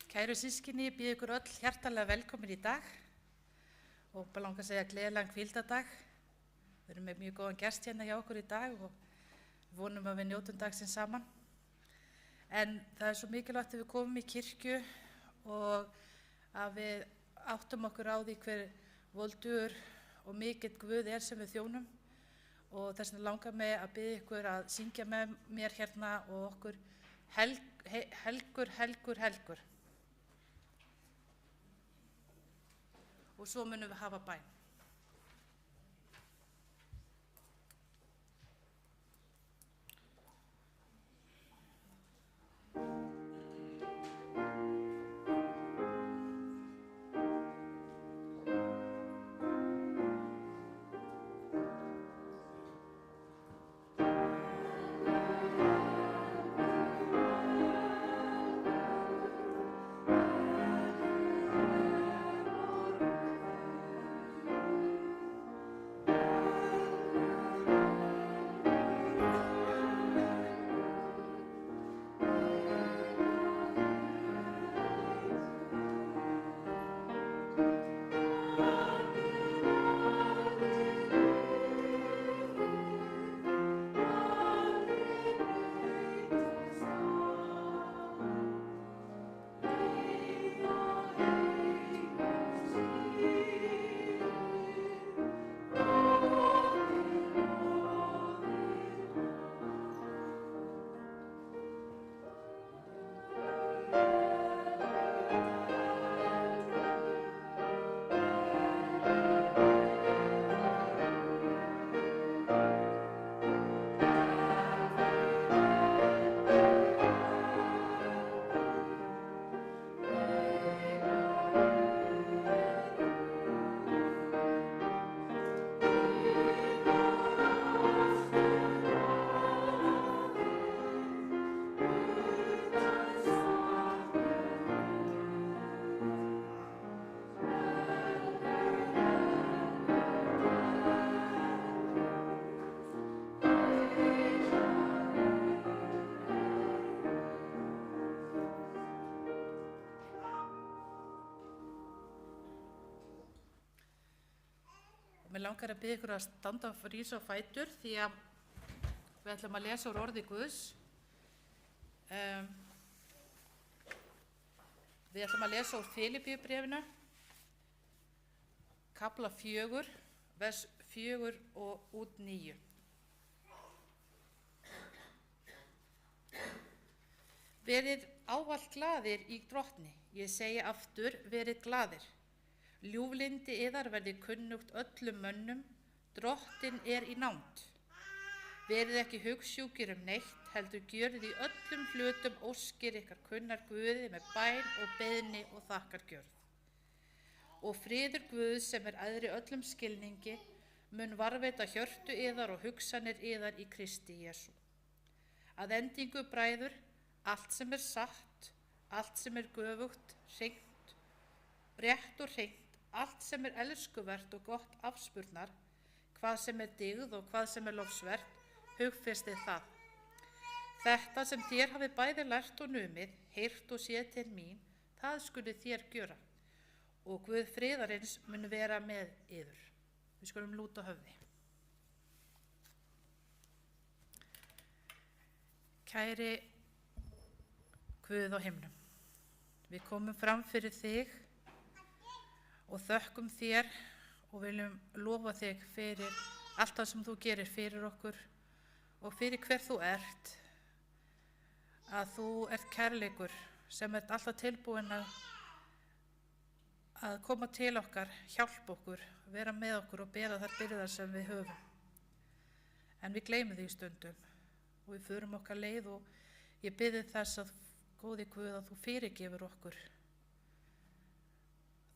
Kæru sískinni, ég býð ykkur öll hjartalega velkomin í dag og bara langar að segja gleðilegan hvíldardag. Við erum með mjög góðan gest hérna hjá okkur í dag og vonum að við njótum dagsins saman. En það er svo mikilvægt að við komum í kirkju og að við áttum okkur á því hver voldugur og mikill Guð er sem við þjónum og þess vegna langar mig að biðja ykkur að syngja með mér hérna og okkur helgur, helgur, helgur. Og svo munum við hafa bæn. Mér langar að biðja ykkur að standa og rísa á fætur því að við ætlum að lesa úr orði Guðs. Við ætlum að lesa úr Filippíubréfinu, kafla 4, vers 4 og út 9. Verið ávallt glaðir í Drottni. Ég segi aftur, verið glaðir. Ljúflyndi yðar verði kunnugt öllum mönnum, Drottinn í nánd. Verið ekki hugsjúkir neitt, heldur gjörið í öllum hlutum óskir ykkar kunnar Guði með bæn og beiðni og þakkargjörð. Og friður Guðs sem æðri öllum skilningi, mun varðveita hjörtu yðar og hugsanir yðar í Kristi Jesú. Að endingu bræður, allt sem satt, allt sem göfugt, hreint, rétt og hreint, allt sem elskuvert og gott afspurnar, hvað sem dygð og hvað sem lofsvert, hugfestið það. Þetta sem þér hafið bæði lært og numið, heyrt og séð til mín, það skuli þér gjöra. Og Guð friðarins mun vera með yður. Við skulum lúta höfði. Kæri Guð á himnum, við komum fram fyrir þig og þökkum þér og viljum lofa þig fyrir allt það sem þú gerir fyrir okkur og fyrir hver þú ert, að þú ert kærleikur sem ert alltaf tilbúin að koma til okkar, hjálpa okkur, vera með okkur og bera þær byrðar sem við höfum. En við gleymum því stundum og við förum okkar leið og ég biði þess að góði Guð að þú fyrirgefur okkur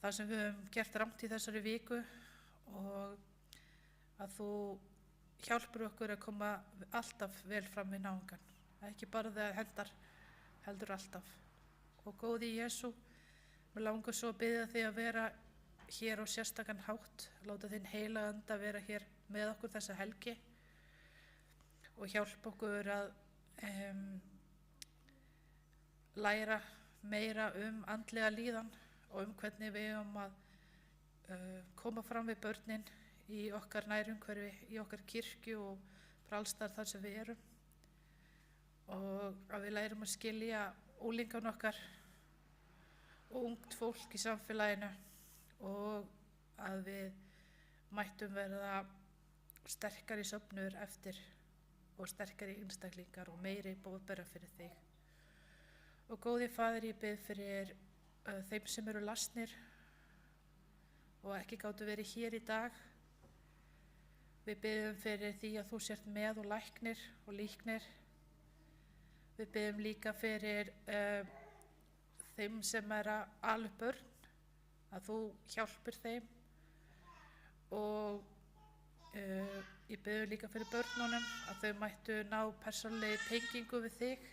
það sem við höfum gert rangt í þessari viku og að þú hjálpur okkur að koma alltaf vel fram í náungan. Ekki bara þegar hendar, heldur alltaf. Og góði Jesú, mér langar svo að biðja þig að vera hér á sérstakan hátt, láta þinn heilaga anda vera hér með okkur þessa helgi og hjálpa okkur að læra meira andlega líðan og hvernig við eigum að koma fram við börnin í okkar nærumhverfi, í okkar kirkju og pralstar þar sem við erum og að við lærum að skilja unglingan okkar og ungt fólk í samfélaginu og að við mættum verða sterkari söfnur eftir og sterkari einstaklingar og meiri boðbera fyrir þig. Og góði Faðir, ég bið fyrir þeim sem eru lasnir og ekki gátu verið hér í dag. Við biðjum fyrir því að þú sért með og læknir og líknir. Við biðjum líka fyrir þeim sem að ala upp börn, að þú hjálpir þeim og ég biðjum líka fyrir börnunum að þau mættu ná persónulegi tengingu við þig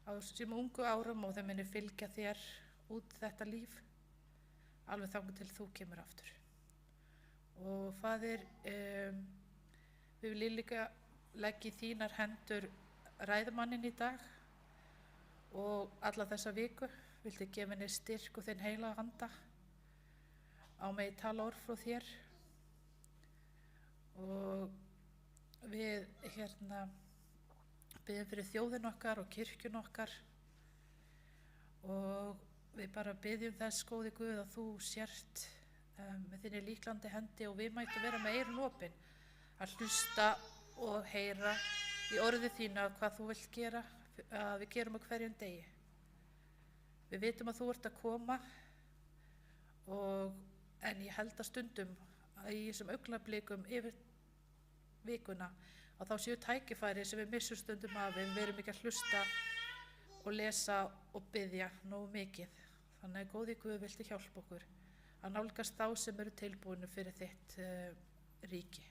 á sem ungu árum og þau muni fylgja þér út þetta líf alveg þangað til þú kemur aftur. Og Faðir, við viljum líka leggja í þínar hendur ræðumanninn í dag og alla þessa viku. Viltu gefa henni styrk og þinn heilaga anda á megi tala orð frá þér og við biðjum fyrir þjóðin okkar og kirkjun okkar og við bara biðjum þess góði Guð að þú sért með þinni líklandi hendi og við mættum vera með eyrun opin að hlusta og heyra í orði þína hvað þú vilt gera að við gerum á hverjum degi. Við vitum að þú ert að koma en ég held að stundum að í þessum augnablikum yfir vikuna að þá séu tækifæri sem við missum stundum af við verum ekki að hlusta og lesa og biðja nógu mikið. Þannig að góði Guð, viltu hjálpa okkur að nálgast þá sem eru tilbúinu fyrir þitt ríki.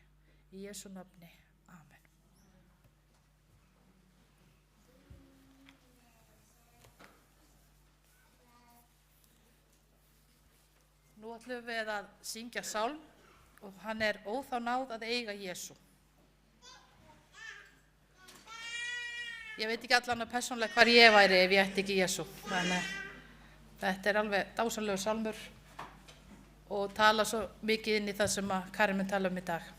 Í Jesú nafni. Amen. Nú ætlum við að syngja sálm og hann Ó þá náð að eiga Jesú. Ég veit ekki allan að persónulega hvar ég væri ef ég ætti ekki Jesú. Þannig þetta alveg dásamlegur sálmur og tala svo mikið inn í það sem að Karin mun tala í dag.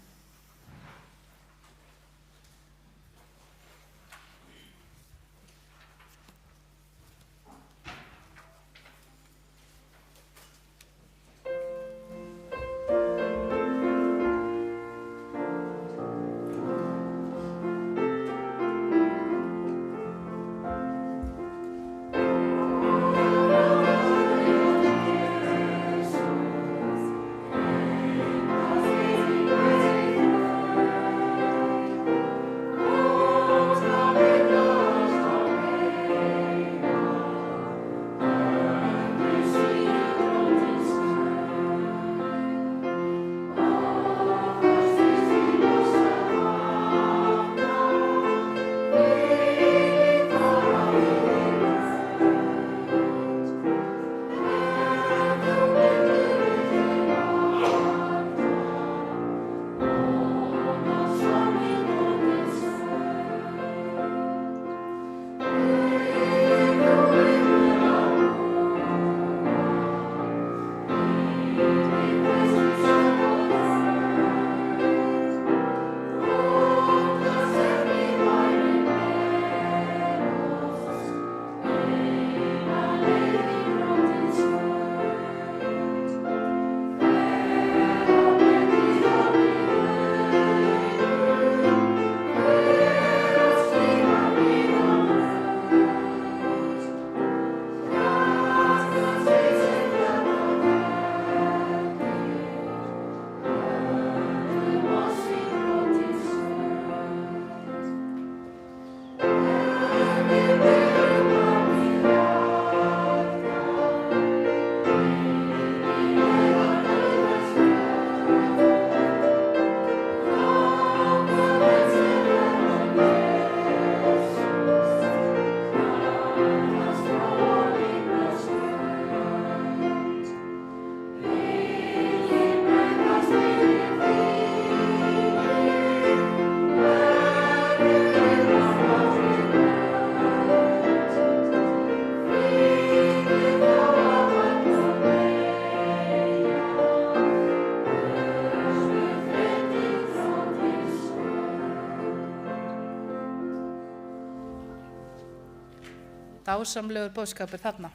Dásamlegur boðskapur þarna.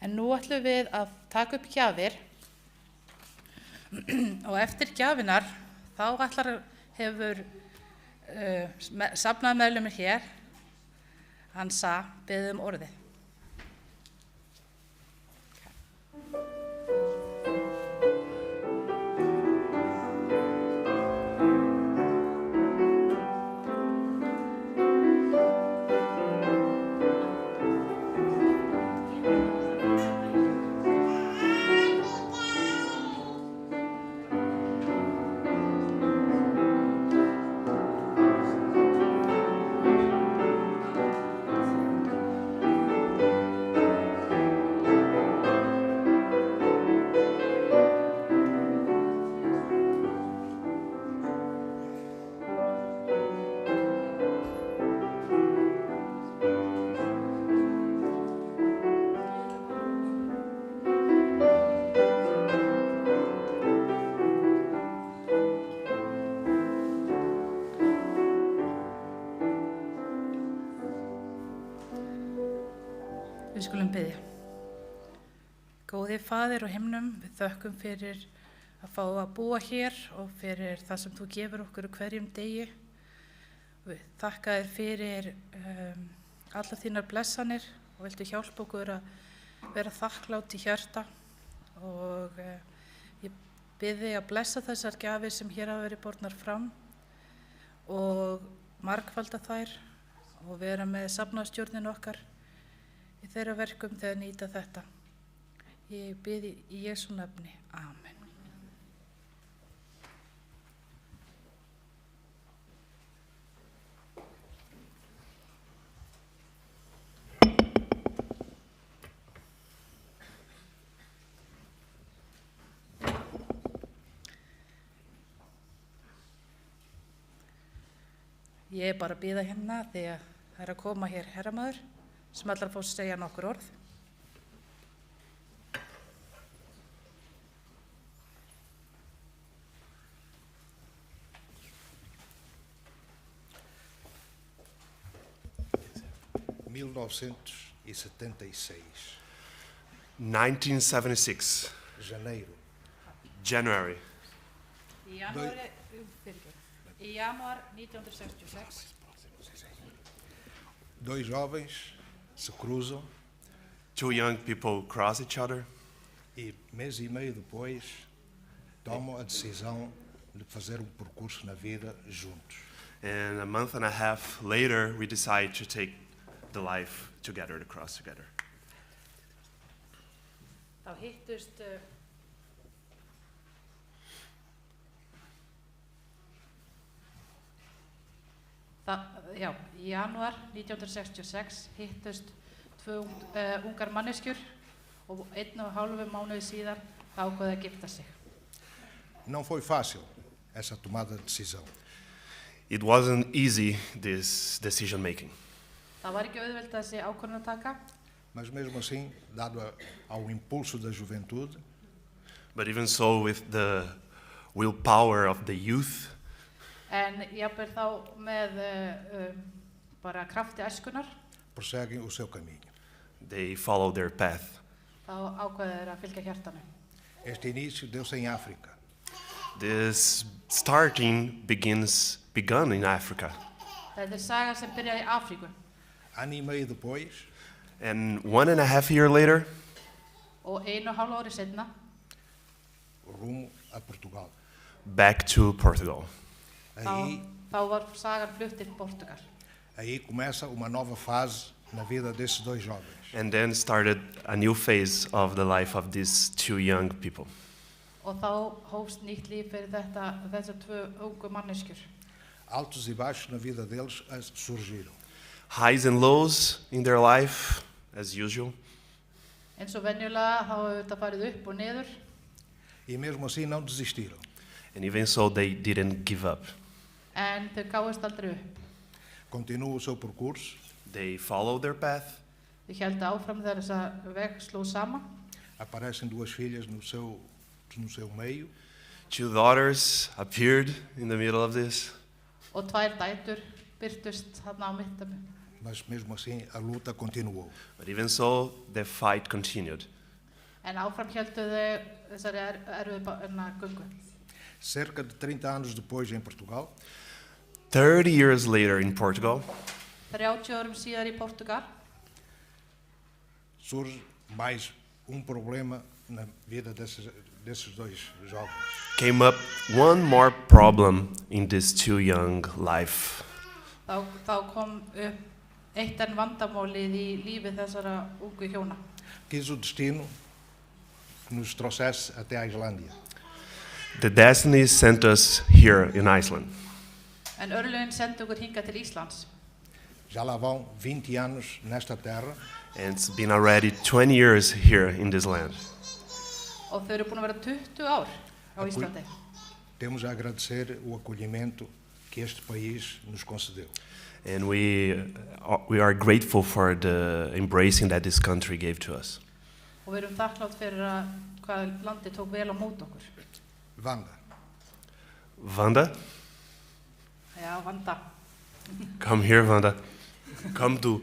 En nú ætlum við að taka upp gjafir og eftir gjafinar þá hefur safnaðarmeðlimur hér, Hansa, beðið orðið. Við skulum biðja. Góði Faðir á himnum, við þökkum fyrir að fá að búa hér og fyrir það sem þú gefur okkur hverjum degi. Við þakka þér fyrir allar þínar blessanir og viltu hjálpa okkur að vera þakklátt í hjarta og ég bið þig að blessa þessar gjafir sem hér hafa verið bornar fram og margfalda þær og vera með safnaðarstjórnin okkar í þeirra verkum þegar nýta þetta. Ég bið í Jesú nafni. Amen. Ég bara að bíða hérna því að það að koma hér herramaður sem allar fá að segja nokkur orð. 1976, 1976, janeiro. January. Í janúar 1966 Dois jovens se cruzam Two young people cross each other, e mês e meio depois tomam a decisão de fazer percurso na vida juntos. and a month and a half later, we decide to take the life together, to cross together. þá hittust í janúar 1966 hittust tvö ungar manneskjur og 1,5 mánuði síðar þá ákveðu að gifta sig. Não foi fácil essa tomada de decisão, It wasn't easy, this decision making. Það var ekki auðvelt þessi ákvörðunartaka, mas mesmo assim, dado ao impulso da juventude, But even so, with the willpower of the youth, en jafnvel þá með bara krafti æskunar, prosseguem o seu caminho. they follow their path. þá ákveðu þeir að fylgja hjartanu. Este início deu-se em África. This starting begun in Africa. Þetta saga sem byrjaði í Afríku Ano e meio depois, And 1.5 years later, og 1,5 ári seinna rumo a Portugal. back to Portugal. Aí, þá var sagan flutt til Portugal. aí começa uma nova fase na vida desses dois jovens. And then started a new phase of the life of these two young people. Og þá hófst nýtt líf fyrir þessar tvö ungu manneskjur. Altos e baixos na vida deles surgiram. Highs and lows in their life, as usual. Eins og venjulega þá hefur þetta farið upp og niður, E mesmo assim não desistiram. And even so, they didn't give up. en þau gáist aldrei upp. Continuam o seu percurso. They followed their path. Þau héldu áfram þegar þessa veg sló saman. Aparecem duas filhas no seu meio. Two daughters appeared in the middle of this. Og tvær dætur byrtust þarna á mittum. Mas mesmo assim a luta continuou. But even so, the fight continued. En áfram héldu þau þessari erfiðu göngu. Cerca de 30 anos depois em Portugal, 30 years later in Portugal, 30 árum síðar í Portugal surge mais problema na vida desses dois jovens. came up one more problem in this too young life. þá kom upp eitt enn vandamálið í lífi þessara ungu hjóna. Quis o destino que nos trouxesse até a Islândia. The destiny sent us here in Iceland. En örlögin sendi okkur hingað til Íslands. Já lá vão 20 anos nesta terra And it's been already 20 years here in this land. Og þau eru búin að vera 20 ár á Akkur- Íslandi. Temos a agradecer o acolhimento que este país nos concedeu. And we are grateful for the embracing that this country gave to us. Og við erum þakklátt fyrir að hvað landi tók vel á mót okkur. Wanda, Vanda, Já, Vanda. come here, Vanda. Come to.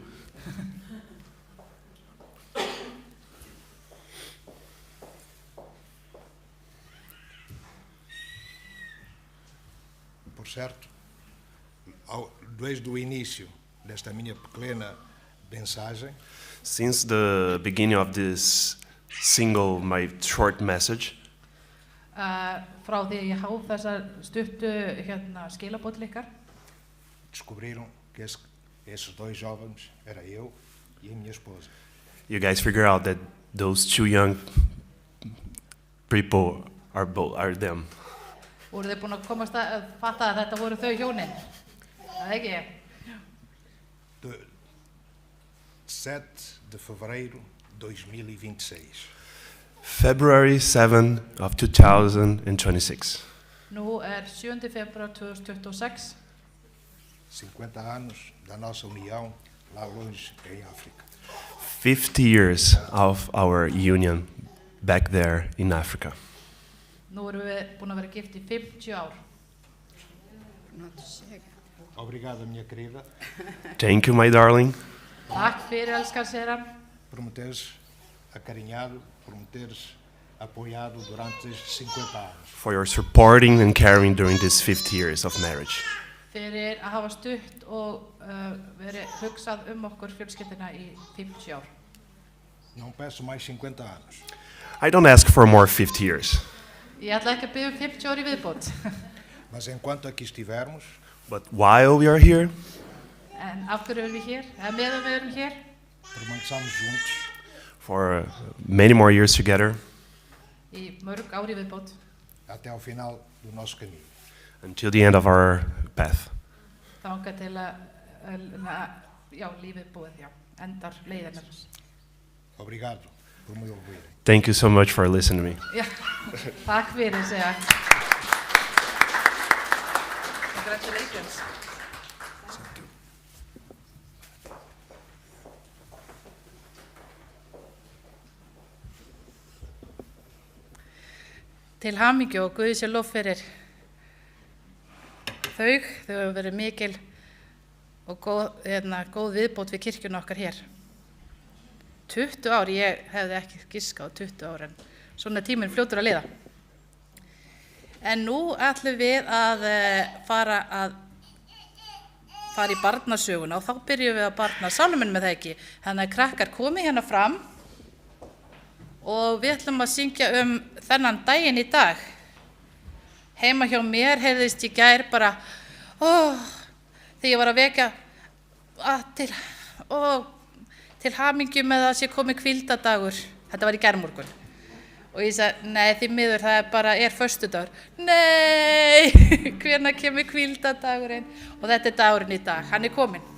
por certo, desde o início desta minha pequena mensagem, Since the beginning of this my short message, Frá því að ég háð þessar stuttu skilabóð til ykkar, descobriram que esses dois jovens era eu e a minha esposa. you guys figure out that those two young people are them. voru þau búin að komast að fatta að þetta voru þau hjónin. Það er ekki? De 7 de fevereiro de 2026. February 7 of 2026. Nú 7. febrúar 2026, 50 anos da nossa união lá longe em África. 50 years of our union back there in Africa. nú erum við búin að vera gift í 50 ár. Obrigado, minha querida. Thank you, my darling. Takk fyrir, elskar, segir hann, por me teres acarinhado, por me teres apoiado durante estes 50 anos. for your supporting and caring during these 50 years of marriage. fyrir að hafa stutt og verið hugsað okkur fjölskylduna í 50 ár. Não peço mais 50 anos. I don't ask for more 50 years, Ég ætla ekki að biðja 50 ár í viðbót, Mas enquanto aqui estivermos, but while we are here, en af hverju erum við hér, eða meðan við erum hér, permaneçamos juntos for many more years together, í mörg ár í viðbót, até ao final do nosso caminho. until the end of our path. þangað til já, lífið búið, já, endar leiðinnar. Obrigado por me ouvirem. Thank you so much for listening to me. Já, takk fyrir, segja. Congratulations. Til hamingju og Guði sé lof fyrir þau hafa verið mikil og góð viðbót við kirkjuna okkar hér. 20 ár, ég hefði ekki giskað á 20 ár, en svona er tíminn fljótur að liða. En nú ætlum við að fara í barnasöguna og þá byrjum við að barna sálminn með það ekki. Þannig að krakkar komi hérna fram og við ætlum að syngja þennan daginn í dag. Heima hjá mér heyrðist í gær bara, þegar ég var að vekja til hamingju með að sé komið hvíldadagur. Þetta var í gærmorgun. Og ég sagði, nei, því miður, það er föstudagur. Nei, hvenær kemur hvíldadagurinn? Og þetta er dagurinn í dag, hann er kominn.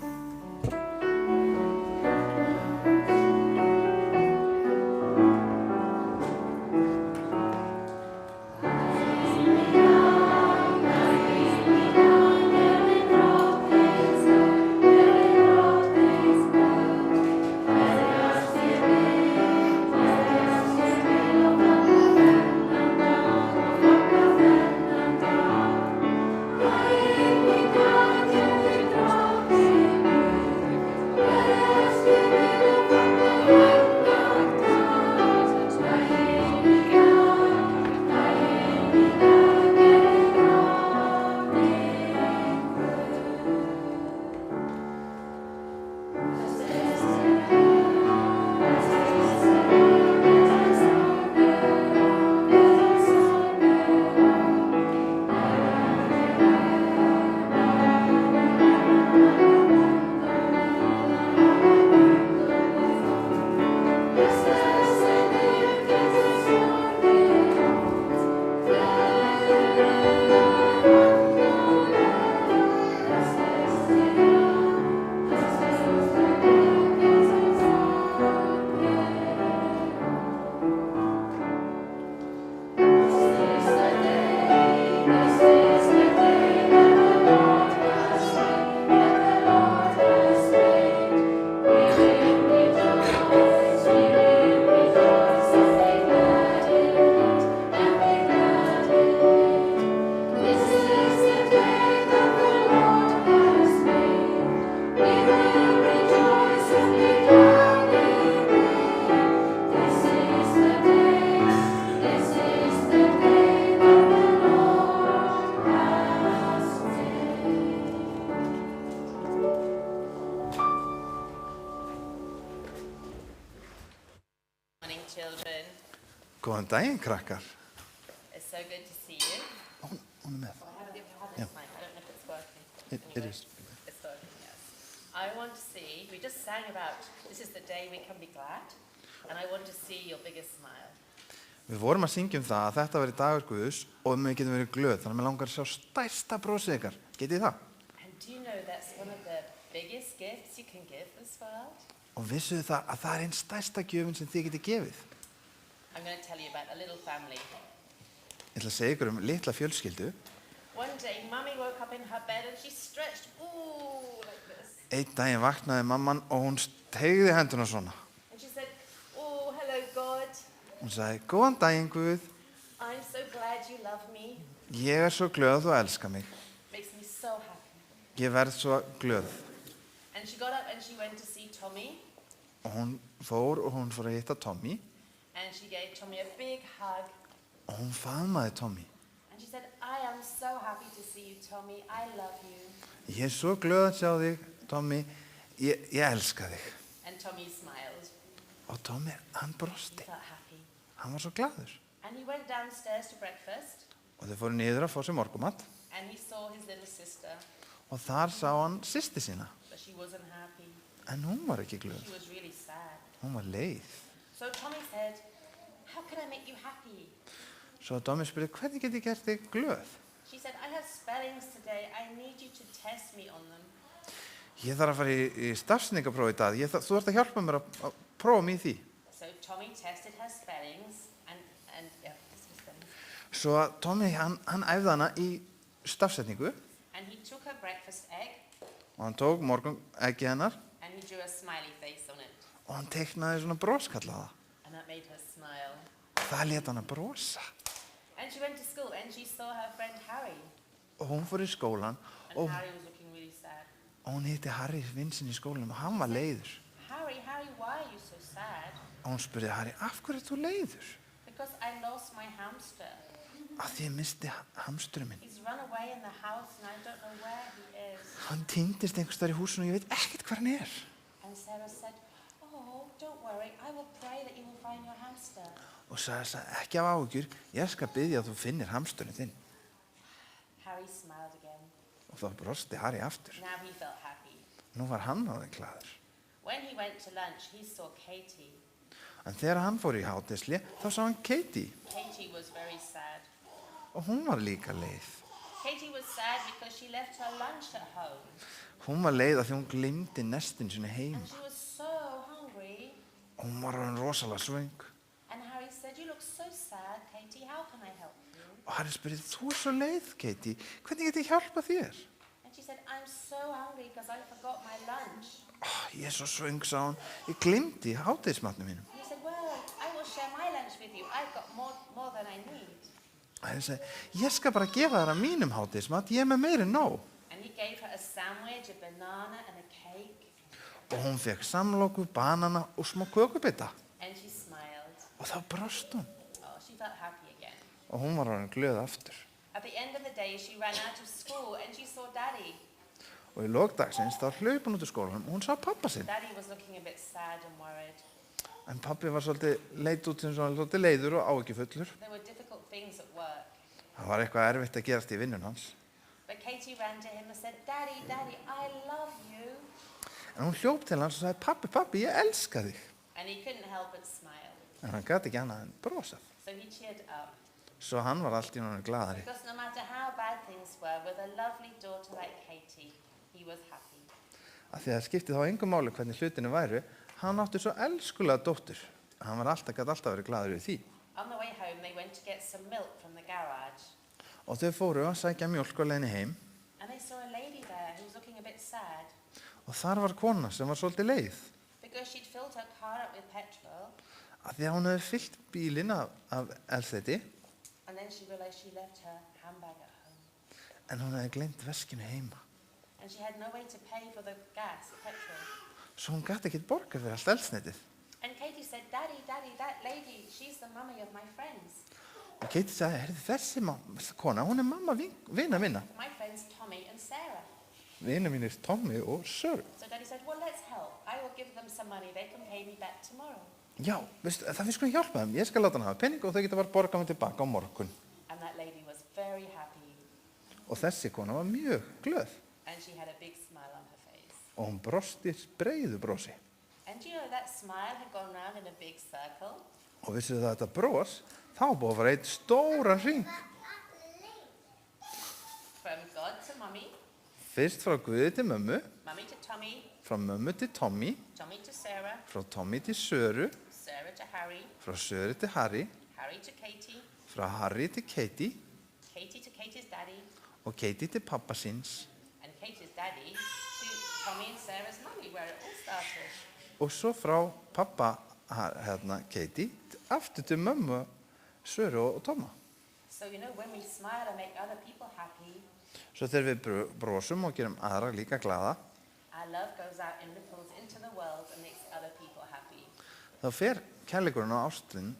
Góðan daginn, krakkar. It's so good to see you. Hún með. Yeah. I don't know if it's working. It is. It's working, yes. I want to see, we just sang about, this is the day we can be glad, and I want to see your biggest smile. Við vorum að syngja það að þetta veri dagur Guðs og við getum verið glöð, þannig að mér langar að sjá stærsta brosið ykkar. Getið það? And do you know that's one of the biggest gifts you can give this world? Og vissuðu það að það einn stærsta gjöfin sem þið getið gefið? I'm going to tell you about a little family. Ég ætla að segja ykkur litla fjölskyldu. One day, Mummy woke up in her bed and she stretched, ooh, like this. Einn daginn vaknaði mamman og hún steigði henduna svona. And she said, oh, hello, God. Hún sagði, góðan daginn Guð, I'm so glad you love me. ég svo glöð að þú elskar mig. Makes me so happy. Ég verð svo glöð. And she got up and she went to see Tommy. Og hún fór að hitta Tommy And she gave Tommy a big hug. og hún faðmaði Tommy. And she said, I am so happy to see you, Tommy. I love you. Ég svo glöð að sjá þig, Tommy. Ég elska þig. And Tommy smiled. Og Tommy, hann He brosti. felt happy. Hann var svo glaður. And he went downstairs to breakfast. Og þau fóru niður að fá sér morgumat. And he saw his little sister. Og þar sá hann systir sína. But she wasn't happy. En hún var ekki glöð. She was really sad. Hún var leið. So Tommy said, how can I make you happy? Svo Tommy spurði, hvernig get ég gert þig glöð? She said, I have spellings today. I need you to test me on them. Ég þarf að fara í stafsendingapróf í dag. Þú ert að hjálpa mér að prófa mig í því. So Tommy tested her spellings and yeah, this was spellings. Svo Tommy, hann æfði hana í stafsetningu And he took her breakfast egg og hann tók morguneggi hennar and he drew a smiley face on it. og hann teiknaði svona broskallaða. And that made her smile. Það lét hann að brosa. And she went to school and she saw her friend Harry. Og hún fór í skólan And og Harry was looking really sad. hún hitti Harry vinsinn í skólanum og hann var leiður. Harry, why are you so sad? Og hún spurði Harry, af hverju ert þú leiður? Because I lost my hamster. Af því ég misti hamsturinn minn. He's run away in the house and I don't know where he is. Hann týndist einhvers staðar í húsinu og ég veit ekkert hvar hann er. And Sarah said, oh, don't worry. I will pray that you will find your hamster. Og sagði, ekki af áhyggjur, ég skal biðja að þú finnir hamsturinn þinn. Harry smiled again. Og þá brosti Harry aftur. Now he felt happy. Nú var hann orðinn glaður. When he went to lunch, he saw Katie. En þegar hann fór í hádegisli, þá sá hann Katie. Katie was very sad. Og hún var líka leið. Katie was sad because she left her lunch at home. Hún var leið af því hún gleymdi nestinu sinni heim. And she was so hungry. Og hún var orðin rosalega svöng. And Harry said, you look so sad, Katie. How can I help you? Og Harry spurði, þú er svo leið, Katie. Hvernig get ég hjálpa þér? And she said, I'm so hungry because I forgot my lunch. Ég er svo svöng, sá hún. Ég gleymdi hádegismatnum mínum. And he said, well, I will share my lunch with you. I've got more than I need. Og Harry sagði, ég skal bara gefa þér að mínum hádegismat. Ég er með meiri nóg. And he gave her a sandwich, a banana, and a cake. Og hún fekk samloku, banana og smá kökubita. And she smiled. Og þá brost hún. Oh, she felt happy again. Og hún var orðin glöð aftur. At the end of the day, she ran out of school and she saw Daddy. Og í lok dagsins þá hlaup hún út úr skólanum og hún sá pappa sinn. Daddy was looking a bit sad and worried. En pappi var leit út sem svolítið leiður og áhyggjufullur. There were difficult things at work. Það var eitthvað erfitt að gerast í vinnun hans. But Katie ran to him and said, Daddy, Daddy, I love you. En hún hljóp til hans og sagði, pappi, pappi, ég elska þig. And he couldn't help but smile. En hann gat ekki annað en brosað. So he cheered up. Svo hann var allt í náttúrulega glaðari. Because no matter how bad things were, with a lovely daughter like Katie, he was happy. Af því að það skipti þá engum máli hvernig hlutinu væru, hann átti svo elskulega dóttur. Hann var gat alltaf verið glaður við því. On the way home, they went to get some milk from the garage. Og þau fóru að sækja mjólk á leiðinni heim And they saw a lady there who was looking a bit sad. og þar var kona sem var svolítið leið. Because she'd filled her car up with petrol. Af því að hún hefði fyllt bílinn af eldsneyti And then she realized she left her handbag at home. en hún hefði gleymt veskinu heima. And she had no way to pay for the gas, the petrol. Svo hún gæti ekkert borga fyrir allt eldsneytið. And Katie said, Daddy, Daddy, that lady, she's the mummy of my friends. Og Katie sagði, þessi kona, hún er mamma vina minna. My friends Tommy and Sarah. Vina mínir Tommy og Sör. So Daddy said, well, let's help. I will give them some money. They can pay me back tomorrow. Já, veistu, það við skulum hjálpa þeim. Ég skal láta hann hafa penning og þau geta bara borgað mig tilbaka á morgun. And that lady was very happy. Og þessi kona var mjög glöð. And she had a big smile on her face. Og hún brosti breiðu brosi. And you know that smile had gone round in a big circle? Og vissu það að þetta bros, þá búið að fara einn stóran hring. From God to Mummy, Fyrst frá Guði til mömmu, Mummy to Tommy, frá mömmu til Tommy, Tommy to Sarah, frá Tommy til Söru, Sarah to Harry, frá Söru til Harry, Harry to Katie, frá Harry til Katie Katie to Katie's daddy, og Katie til pappa síns. and Katie's daddy to Tommy and Sarah's mummy, where it all started. Og svo frá pappa Katie aftur til mömmu Söru og Tomma. So you know, when we smile and make other people happy, Svo þegar við brosum og gerum aðra líka glaða, our love goes out in ripples into the world and makes other people happy. Þá fer kærleikurinn og ástin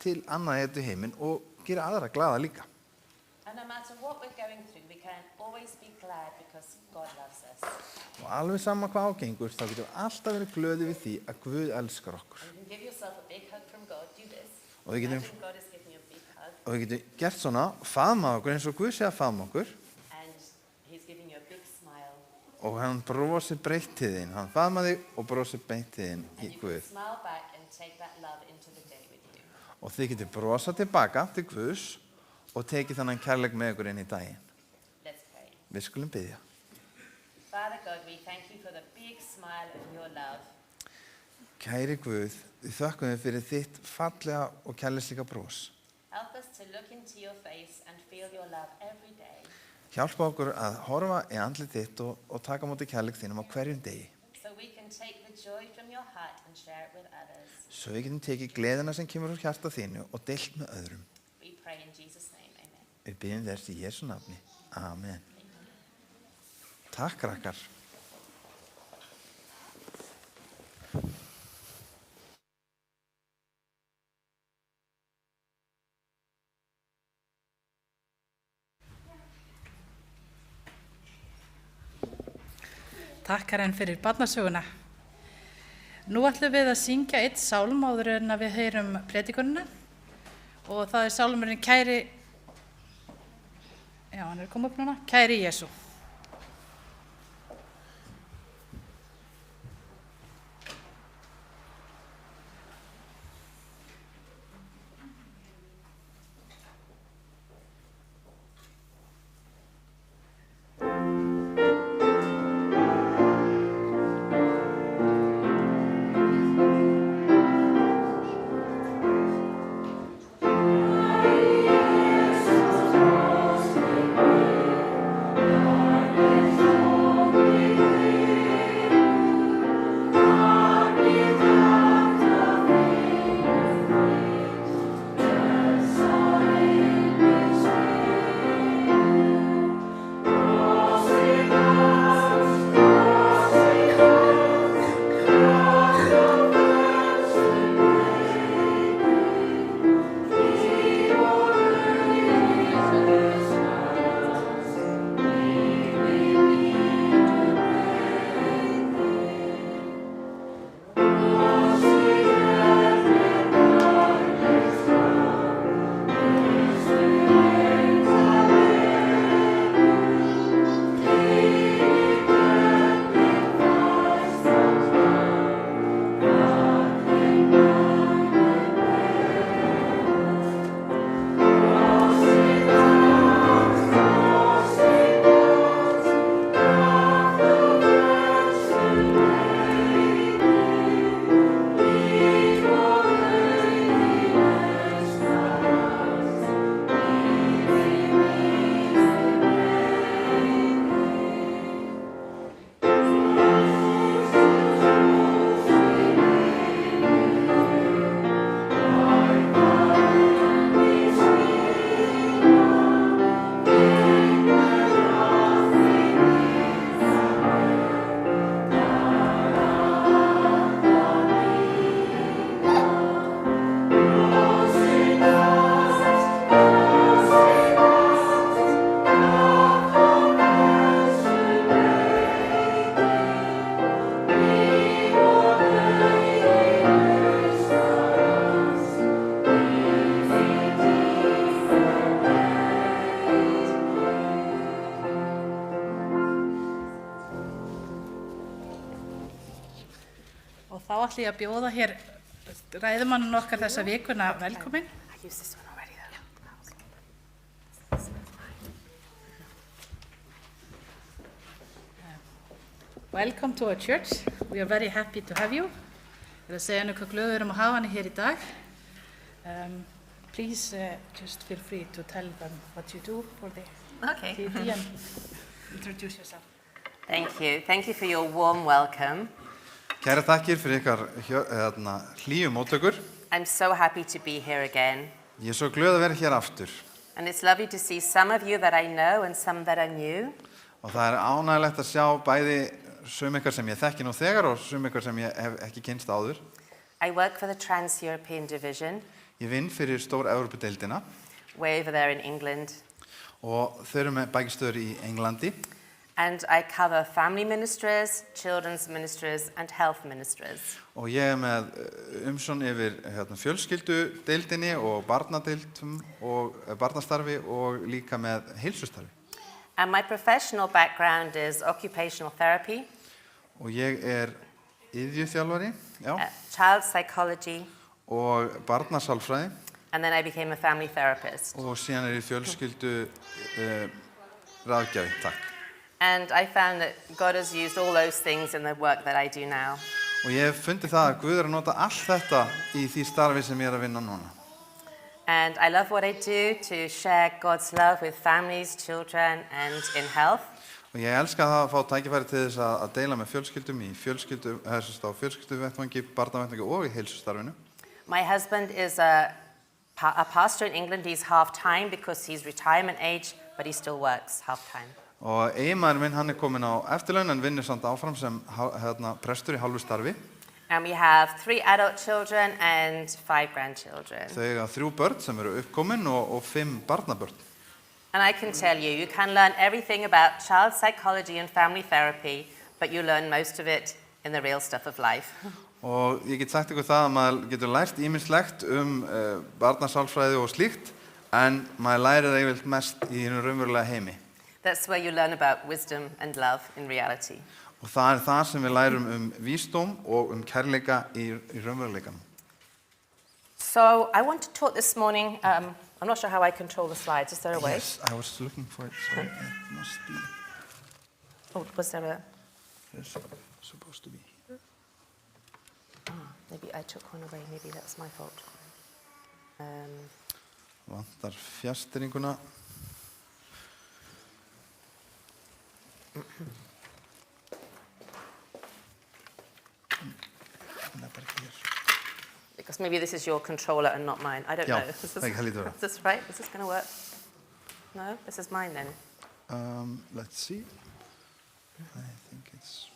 til annað í heiminn og gera aðra glaða líka. And no matter what we're going through, we can always be glad because God loves us. Og alveg sama hvað ágengur, þá getum við alltaf verið glöði við því að Guð elskar okkur. And you can give yourself a big hug from God. Do this. Og við getum, Imagine God is giving you a big hug og við getum gert svona, faðma okkur eins og Guð sé að faðma okkur and he's giving you a big smile. og hann brosir breytt til þín. Hann faðma þig og brosir breytt til þín í And you can Guð. smile back and take that love into the day with you. Og þið getum brosað tilbaka til Guðs og tekið þannig kærleik með ykkur inn í daginn. Let's pray. Við skulum biðja. Father God, we thank you for the big smile of your love. Kæri Guð, við þökkum þið fyrir þitt fallega og kærleika bros. Help us to look into your face and feel your love every day. Hjálpa okkur að horfa í andlit þitt og taka á móti kærleik þínum á hverjum degi. So we can take the joy from your heart and share it with others. Svo við getum tekið gleðina sem kemur úr hjarta þínu og deilt með öðrum. We pray in Jesus' name, amen. Við byggjum þess í Jesú nafni. Amen. Takk, krakkar. Takk Karen fyrir barnasöguna. Nú ætlum við að syngja eitt sálm áður en að við heyrum predikunina og það er sálmurinn Kæri, já hann er komið upp núna, Kæri Jesú. Og þá ætlum ég að bjóða hér ræðumanninn okkar þessa vikuna velkomin. I used this one already though. Welcome to our church. We are very happy to have you. Ég vil segja henni hvað glöð við erum að hafa henni hér í dag. Please just feel free to tell them what you do for the Okay. TD and introduce yourself. Thank you. Thank you for your warm welcome. Kæra takkir fyrir ykkar hlýju móttökur. I'm so happy to be here again. Ég svo glöð að vera hér aftur. And it's lovely to see some of you that I know and some that are new. Og það ánægilegt að sjá bæði sum ykkar sem ég þekki nú þegar og sum ykkar sem ég hef ekki kynst áður. I work for the Trans-European Division, Ég vinn fyrir stór Evrópudeildina way over there in England, og þau eru með bækistöður í Englandi and I cover family ministries, children's ministries, and health ministries. og ég er með umsjón yfir fjölskyldudeildinni og barnadeildum og barnastarfi og líka með heilsustarfi. And my professional background is occupational therapy, Og ég er iðjuþjálfari, já, child psychology, og barnasálfræði and then I became a family therapist. og síðan er ég fjölskyldu ráðgjafi, takk. And I found that God has used all those things in the work that I do now. Og ég hef fundið það að Guð er að nota allt þetta í því starfi sem ég er að vinna núna. And I love what I do to share God's love with families, children, and in health. Og ég elska það að fá tækifæri til þess að deila með fjölskyldum í fjölskylduvettvangi, barnavettvangi og í heilsustarfinu. My husband is a pastor in England. He's half-time because he's retirement age, but he still works half-time. Og eiginmaður minn, hann er komin á eftirlaun en vinnur samt áfram sem prestur í hálfu starfi. And we have 3 adult children and 5 grandchildren. Þau eiga 3 börn sem eru uppkomin og 5 barnabörn. And I can tell you, you can learn everything about child psychology and family therapy, but you learn most of it in the real stuff of life. Og ég get sagt ykkur það að maður getur lært ýmislegt barnasálfræði og slíkt, en maður lærir yfirleitt mest í hinu raunverulega heimi. That's where you learn about wisdom and love in reality. Og það er það sem við lærum vísdóm og kærleika í raunveruleikanum. So I want to talk this morning, I'm not sure how I control the slides. Is there a way? Yes, I was looking for it, so it must be. Oh, was there a... It's supposed to be here. Maybe I took one away. Maybe that's my fault. Vantar fjastringuna. Because maybe this is your controller and not mine. I don't Já, know. það hlýtur að vera. Is this right? Is this going to work? No? This is mine then. Let's see. I think it's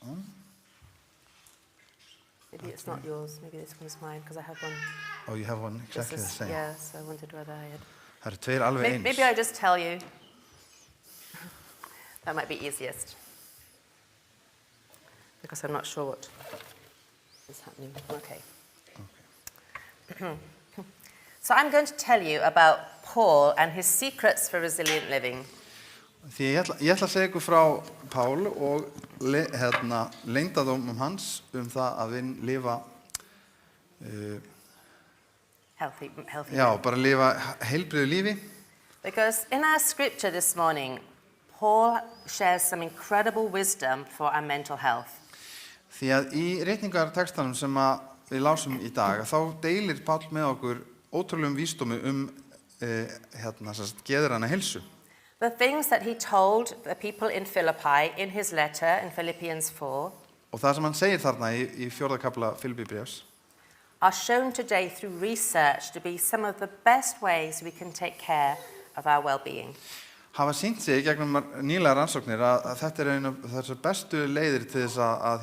on. Maybe it's not yours. Maybe this one's mine because I have one. Oh, you have one exactly the This is, same. yeah, so I wondered whether I had... Það eru 2 alveg eins. Maybe I just tell you. That might be easiest. Because I'm not sure what is happening. Okay. So I'm going to tell you about Paul and his secrets for resilient living. Því ég ætla að segja ykkur frá Pál og leyndardómum hans það að við lifa Healthy. já, bara lifa heilbrigðu lífi. Because in our scripture this morning, Paul shares some incredible wisdom for our mental health. Því að í ritningartextanum sem við lásum í dag, þá deilir Pál með okkur ótrúlegum vísdómi geðræna heilsu. The things that he told the people in Philippi in his letter in Philippians 4 Og það sem hann segir þarna í 4. kafla Filippíbréfs are shown today through research to be some of the best ways we can take care of our well-being. hafa sýnt sig gegnum nýlega rannsóknir að þetta er einu af þessar bestu leiðir til þess að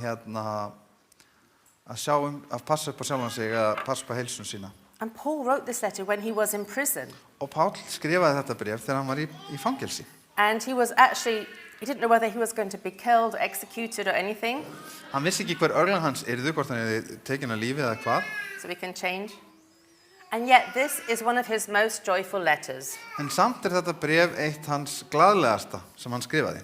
passa upp á sjálfan sig eða passa upp á heilsun sína. And Paul wrote this letter when he was in prison. Og Pál skrifaði þetta bréf þegar hann var í fangelsi. And he was actually, he didn't know whether he was going to be killed, executed or anything. Hann vissi ekki hver örlög hans yrðu, hvort hann yrði tekinn af lífi eða hvað. So we can change. And yet this is one of his most joyful letters. En samt er þetta bréf eitt hans glaðlegasta sem hann skrifaði.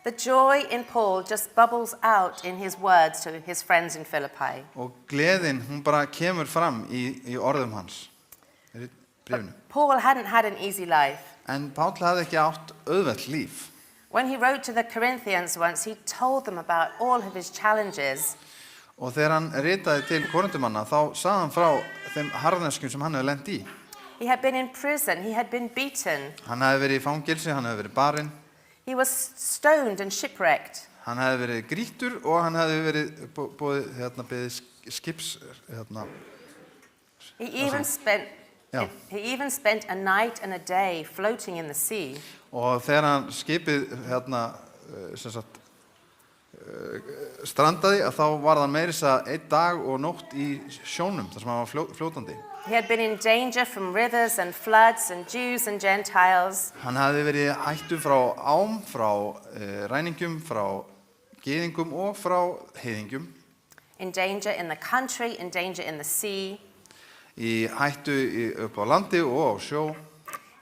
The joy in Paul just bubbles out in his words to his friends in Philippi. Og gleðin, hún bara kemur fram í orðum hans. Í bréfinu. Paul hadn't had an easy life. En Pál hafði ekki átt auðvelt líf. When he wrote to the Corinthians once, he told them about all of his challenges. Og þegar hann ritaði til Korintumanna, þá sagði hann frá þeim harðneskjum sem hann hefði lent í. He had been in prison, he had been beaten, Hann hefði verið í fangelsi, hann hefði verið barinn, he was stoned and shipwrecked. hann hefði verið grýttur og hann hefði verið beðið skips He even spent a night and a day floating in the sea. og þegar hann skipið strandaði að þá var hann meira þess að einn dag og nótt í sjónum þar sem hann var fljótandi. He had been in danger from rivers and floods and Jews and Gentiles. Hann hafði verið hættu frá ám, frá ræningjum, frá gyðingum og frá heiðingjum. In danger in the country, in danger in the sea. Í hættu upp á landi og á sjó.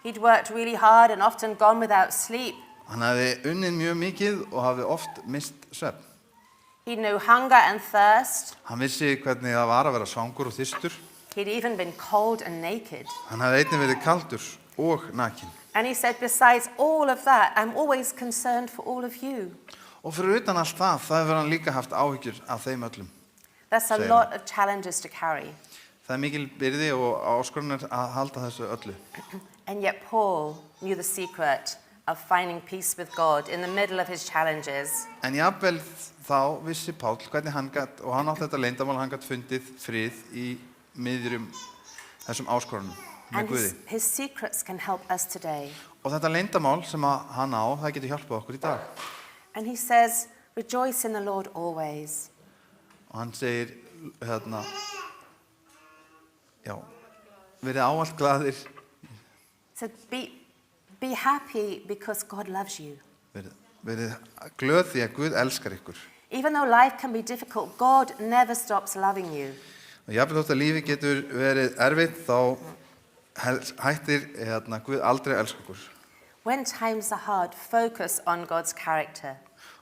He'd worked really hard and often gone without sleep. Hann hafði unnið mjög mikið og hafði oft mist svefn. He knew hunger and thirst. Hann vissi hvernig það var að vera svangur og þyrstur. He'd even been cold and naked. Hann hafði einnig verið kaldur og nakinn. And he said, besides all of that, I'm always concerned for all of you. Og fyrir utan allt það hefur hann líka haft áhyggjur af þeim öllum. That's a Segir lot of challenges to carry. Það mikil byrði og áskoranir að halda þessu öllu. And yet Paul knew the secret of finding peace with God in the middle of his challenges. En jafnvel þá vissi Páll hvernig hann gat, og hann átti þetta leyndamál, hann gat fundið frið í miðjurum þessum áskoranum með And Guði. his secrets can help us today. Og þetta leyndamál sem hann á, það getur hjálpað okkur í dag. And he says, rejoice in the Lord always. Og hann segir, verið ávallt glaðir, So be happy because God loves you. verið glöð því að Guð elskar ykkur. Even though life can be difficult, God never stops loving you. Og jafnvel þótt að lífi getur verið erfitt, þá hættir Guð aldrei að elska okkur. When times are hard, focus on God's character.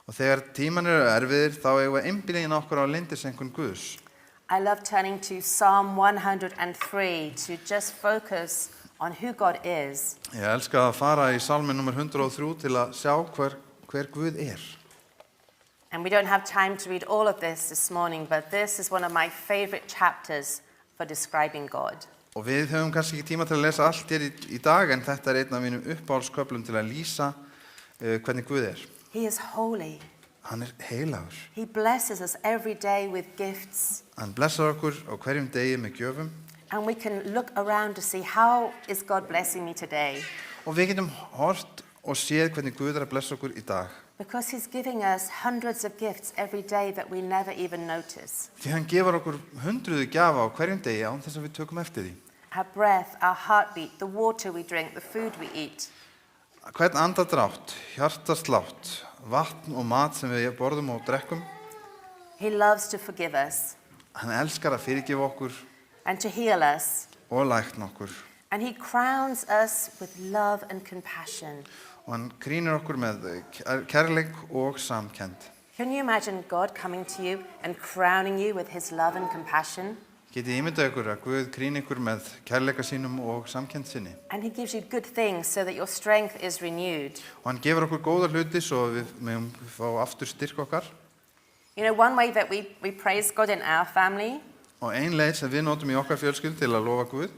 Og þegar tíman eru erfiðir, þá eigum við einbýlingin okkur á lyndisengun Guðs. I love turning to Psalm 103 to just focus on who God is. Ég elska að fara í Salmi nummer 103 til að sjá hver Guð er. And we don't have time to read all of this morning, but this is one of my favorite chapters for describing God. Og við höfum kannski ekki tíma til að lesa allt hér í dag, en þetta er einn af mínum uppáhaldsköflum til að lýsa hvernig Guð er. He is holy. Hann er heilagur. He blesses us every day with gifts. Hann blessar okkur á hverjum degi með gjöfum. And we can look around to see how is God blessing me today. Og við getum hort og séð hvernig Guð er að blessa okkur í dag. Because he's giving us hundreds of gifts every day that we never even notice. Því hann gefur okkur hundruðu gjafa á hverjum degi án þess að við tökum eftir því. Our breath, our heartbeat, the water we drink, the food we eat. Hvern andardrátt, hjartaslátt, vatn og mat sem við borðum og drekkum. He loves to forgive us Hann elskar að fyrirgefa okkur and to heal us. og lækna okkur. And he crowns us with love and compassion. Og hann krýnir okkur með kærleik og samkennd. Can you imagine God coming to you and crowning you with his love and compassion? Getið ímyndað ykkur að Guð krýni ykkur með kærleika sínum og samkennd sinni. And he gives you good things so that your strength is renewed. Og hann gefur okkur góða hluti svo við megum fá aftur styrk okkar. You know, one way that we praise God in our family Og ein leið sem við notum í okkar fjölskyldu til að lofa Guð,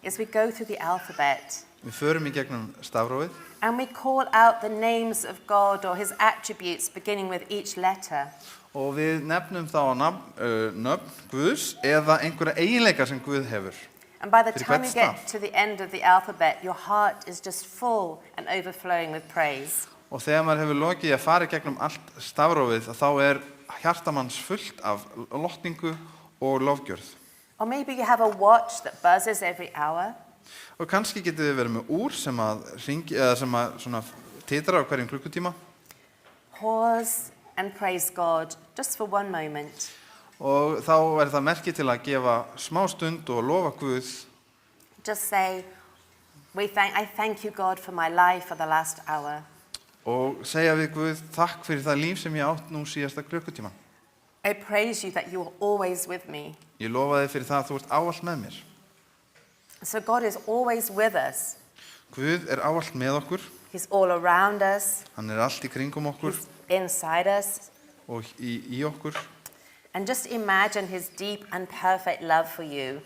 is we go through the alphabet. við förum í gegnum stafrófið And we call out the names of God or his attributes beginning with each letter. og við nefnum þá nöfn Guðs eða einhverja eiginleika sem Guð hefur. And by the Fyrir time hvern you get staf. to the end of the alphabet, your heart is just full and overflowing with praise. Og þegar maður hefur lokið að fara í gegnum allt stafrófið, þá er hjartamanns fullt af lotningu og lofgjörð. Or maybe you have a watch that buzzes every hour. Og kannski getið þið verið með úr sem að svona titrar á hverjum klukkutíma. Pause and praise God just for one moment. Og þá er það merki til að gefa smá stund og lofa Guð. Just say, I thank you, God, for my life for the last hour. Og segja við Guð, takk fyrir það líf sem ég átt nú síðasta klukkutíma. I praise you that you are always with me. Ég lofa þig fyrir það að þú ert ávallt með mér. So God is always with us. Guð er ávallt með okkur. He's all around us. Hann er allt í kringum okkur He's inside us. og í okkur. And just imagine his deep and perfect love for you.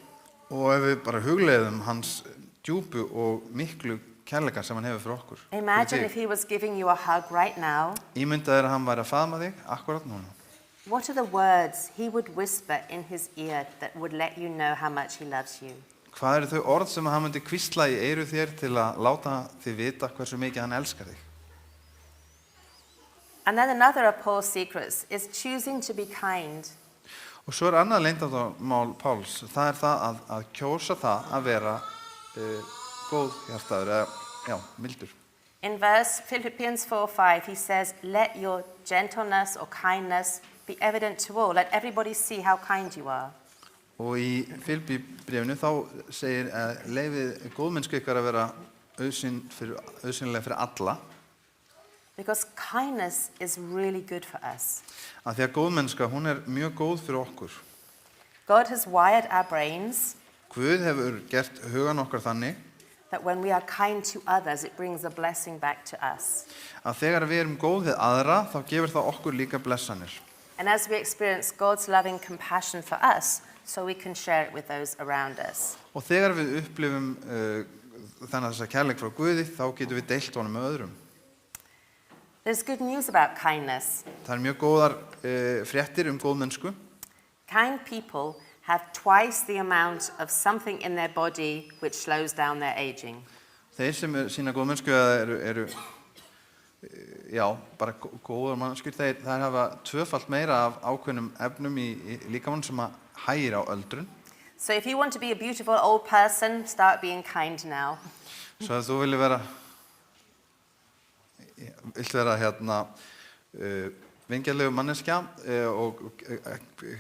Og ef við bara hugleiðum hans djúpu og miklu kærleika sem hann hefur fyrir okkur. Imagine if he was giving you a hug right now. Ímyndaðu að hann væri að faðma þig akkurat núna. What are the words he would whisper in his ear that would let you know how much he loves you? Hvað eru þau orð sem hann myndi hvísla í eyru þér til að láta þig vita hversu mikið hann elskar þig? And then another of Paul's secrets is choosing to be kind. Og svo annað leyndarmál Páls, það það að kjósa það að vera góð hjartaður, eða, mildur. In verse Philippians 4:5, he says, let your gentleness or kindness be evident to all. Let everybody see how kind you are. Og í Filippíbréfinu þá segir leyfið góðmennsku ykkar að vera auðsýnilega fyrir alla. Because kindness is really good for us. Af því að góðmennska, hún mjög góð fyrir okkur. God has wired our brains Guð hefur gert hugan okkar þannig that when we are kind to others, it brings a blessing back to us. að þegar við erum góð við aðra, þá gefur það okkur líka blessanir. And as we experience God's loving compassion for us, so we can share it with those around us. Og þegar við upplifum þannig þessa kærleik frá Guði, þá getum við deilt honum með öðrum. There's good news about kindness. Það mjög góðar fréttir góðmennsku. Kind people have twice the amount of something in their body which slows down their aging. Þeir sem sína góðmennsku eru bara góðar manneskjur, þeir hafa tvöfalt meira af ákveðnum efnum í líkamann sem að hægir á öldrun. So if you want to be a beautiful old person, start being kind now. Svo að þú vilt vera vingjarlegu manneskja og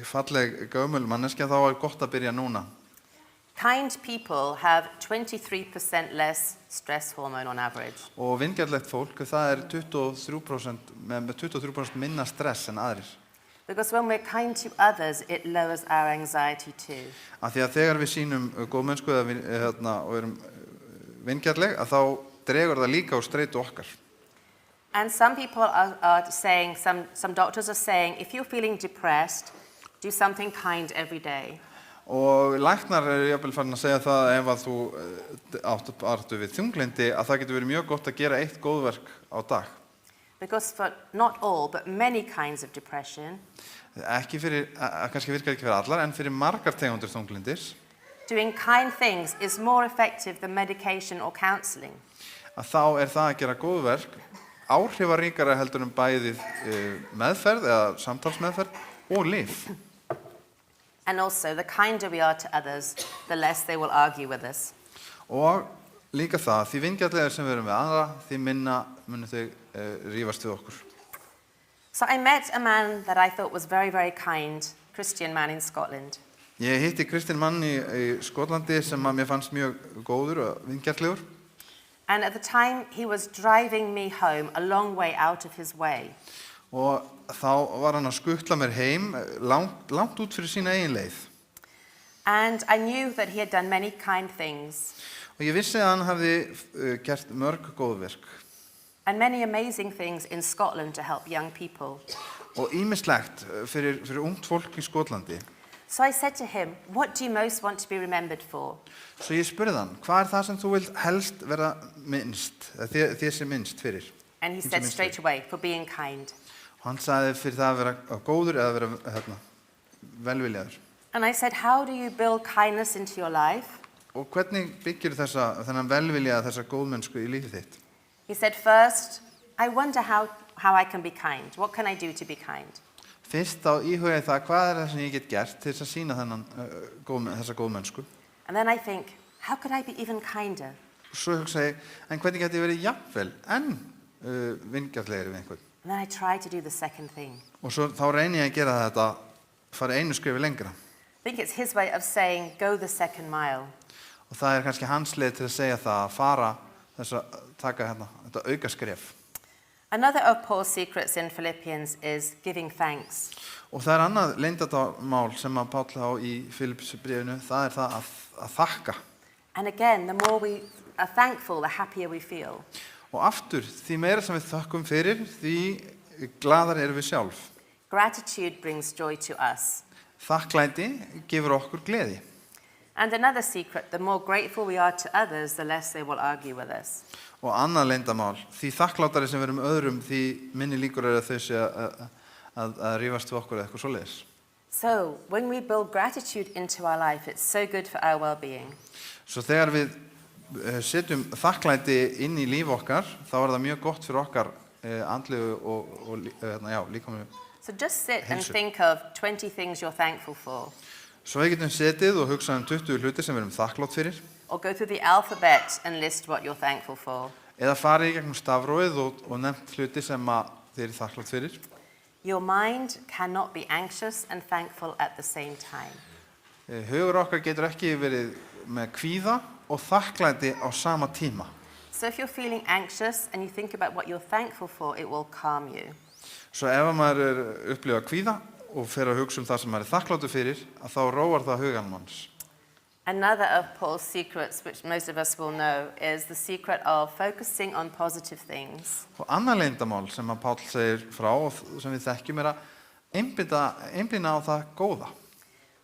falleg gömul manneskja, þá gott að byrja núna. Kind people have 23% less stress hormone on average. Og vingjarlegt fólk, það 23% með 23% minna stress en aðrir. Because when we're kind to others, it lowers our anxiety too. Af því að þegar við sýnum góðmennsku og erum vingjarleg, að þá dregur það líka úr streitu okkar. And some people are saying, some doctors are saying, if you're feeling depressed, do something kind every day. Og læknar jafnvel farin að segja það ef að þú áttu við þunglyndi, að það getur verið mjög gott að gera eitt góðverk á dag. Because for not all, but many kinds of depression, kannski virkar ekki fyrir allar, en fyrir margar tegundir þunglyndis, doing kind things is more effective than medication or counseling. Að þá það að gera góðverk áhrifaríkara heldur bæðið meðferð eða samtalsmeðferð og lyf. And also, the kinder we are to others, the less they will argue with us. Og líka það, því vingjarlegir sem við erum við aðra, því minna munu þau rífast við okkur. So I met a man that I thought was very, very kind, Christian man in Scotland. Ég hitti kristinn mann í Skotlandi sem að mér fannst mjög góður og vingjarlegur. And at the time, he was driving me home a long way out of his way. Og þá var hann að skutla mér heim langt út fyrir sína eigin leið. And I knew that he had done many kind things. Og ég vissi að hann hafði gert mörg góðverk. And many amazing things in Scotland to help young people. Og ýmislegt fyrir ungt fólk í Skotlandi. So I said to him, what do you most want to be remembered for? Svo ég spurði hann, hvað það sem þú vilt helst vera minnst, þér sem minnst fyrir? And he said straight away, for being kind. Hann sagði fyrir það að vera góður eða vera velviljaður. And I said, how do you build kindness into your life? Og hvernig byggir þennan velvilja, þessa góðmennsku í lífið þitt? He said, first, I wonder how I can be kind. What can I do to be kind? Fyrst þá íhugaði það, hvað það sem ég get gert til þess að sýna þessa góðmennsku? And then I think, how could I be even kinder? Svo hugsaði ég, en hvernig geti ég verið jafnvel en vingjarlegri við einhvern? And then I try to do the second thing. Og svo þá reyni ég að gera þetta, fara einu skrifi lengra. I think it's his way of saying, go the second mile. Og það kannski hans leið til að segja það, að fara taka þetta auka skref. Another of Paul's secrets in Philippians is giving thanks. Og það annað leyndarmál sem að Páll á í Filippsbréfinu, það það að þakka. And again, the more we are thankful, the happier we feel. Og aftur, því meira sem við þökkum fyrir, því gladar erum við sjálf. Gratitude brings joy to us. Þakklæti gefur okkur gleði. And another secret, the more grateful we are to others, the less they will argue with us. Og annað leyndarmál, því þakklátari sem við erum öðrum, því minni líkur að þau sé að rífast við okkur eða eitthvað svoleiðis. So, when we build gratitude into our life, it's so good for our well-being. Svo þegar við setjum þakklæti inn í líf okkar, þá það mjög gott fyrir okkar andlegu og líkamlegu. So just sit and Heilsu. think of 20 things you're thankful for. Svo við getum setið og hugsað 20 hluti sem við erum þakklátt fyrir, Or go through the alphabet and list what you're thankful for. eða farið í gegnum stafrófið og nefnt hluti sem að þið eru þakklátt fyrir. Your mind cannot be anxious and thankful at the same time. Hugur okkar getur ekki verið með kvíða og þakklæti á sama tíma. So if you're feeling anxious and you think about what you're thankful for, it will calm you. Svo ef maður upplifa kvíða og fer að hugsa það sem maður þakkláttur fyrir, að þá róar það hugan manns. Another of Paul's secrets, which most of us will know, is the secret of focusing on positive things. Og annað leyndamál sem að Páll segir frá og sem við þekkjum að einblína á það góða.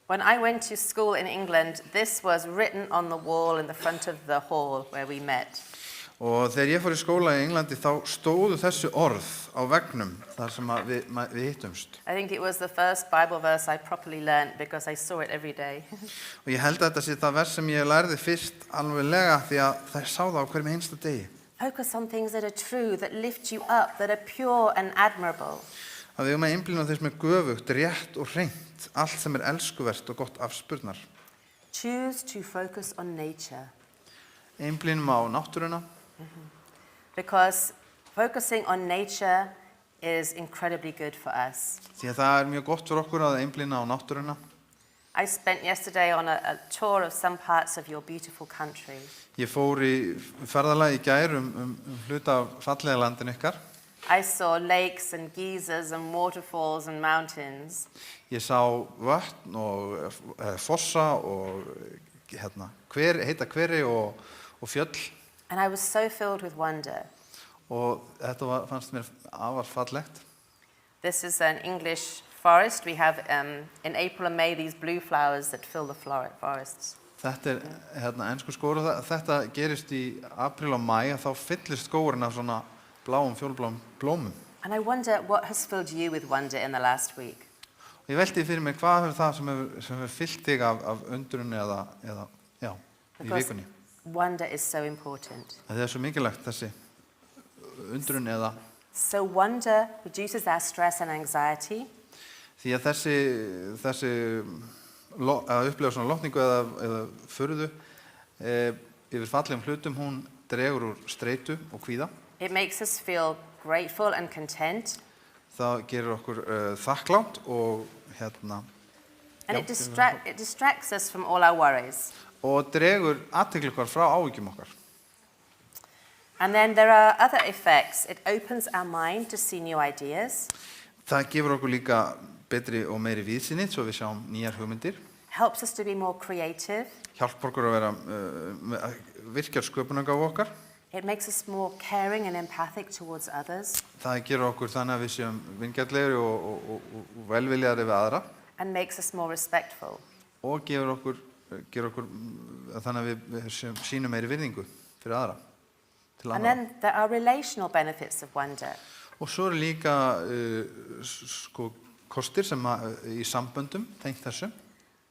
When I went to school in England, this was written on the wall in the front of the hall where we met. Og þegar ég fór í skóla í Englandi þá stóðu þessi orð á veggnum þar sem við hittumst. I think it was the first Bible verse I properly learned because I saw it every day. Og ég held að þetta sé það vers sem ég lærði fyrst alveglega því að það sá það á hverjum einsta degi. Focus on things that are true, that lift you up, that are pure and admirable. Að við einblína á þess með göfugt, rétt og hreint, allt sem elskuvert og gott afspurnar. Choose to focus on nature. Einblínum á náttúruna. Because focusing on nature is incredibly good for us. Því að það mjög gott fyrir okkur að einblína á náttúruna. I spent yesterday on a tour of some parts of your beautiful country. Ég fór í ferðalagi í gær hluta af fallega landinu ykkar. I saw lakes and geysers and waterfalls and mountains. Ég sá vatn og fossa og heita hveri og fjöll. And I was so filled with wonder. Og þetta fannst mér afar fallegt. This is an English forest. We have in April and May these blue flowers that fill the forests. Þetta ensku skógur og þetta gerist í apríl og maí þá fyllist skógurinn af svona fjólubláum blómum. And I wonder what has filled you with wonder in the last week. Og ég velti fyrir mig hvað hefur það sem hefur fyllt þig af undrun eða í vikunni. Wonder is so important. Það er svo mikilvægt þessi undrun eða. So wonder reduces our stress and anxiety. Því að þessi að upplifa svona lotningu eða furðu yfir fallegum hlutum, hún dregur úr streitu og kvíða. It makes us feel grateful and content. Það gerir okkur þakklátt og And it distracts us from all our worries. Og dregur athygli okkar frá áhyggjum okkar. And then there are other effects. It opens our mind to see new ideas. Það gefur okkur líka betri og meiri víðsýni svo við sjáum nýjar hugmyndir. Helps us to be more creative. Hjálpar okkur að virkja sköpunargáfu okkar. It makes us more caring and empathic towards others. Það gerur okkur þannig að við séum vingjarnlegri og velviljaðri við aðra. And makes us more respectful. Og gerur okkur þannig að við sýnum meiri virðingu fyrir aðra. And then there are relational benefits of wonder. Og svo líka kostir sem í samböndum tengt þessu.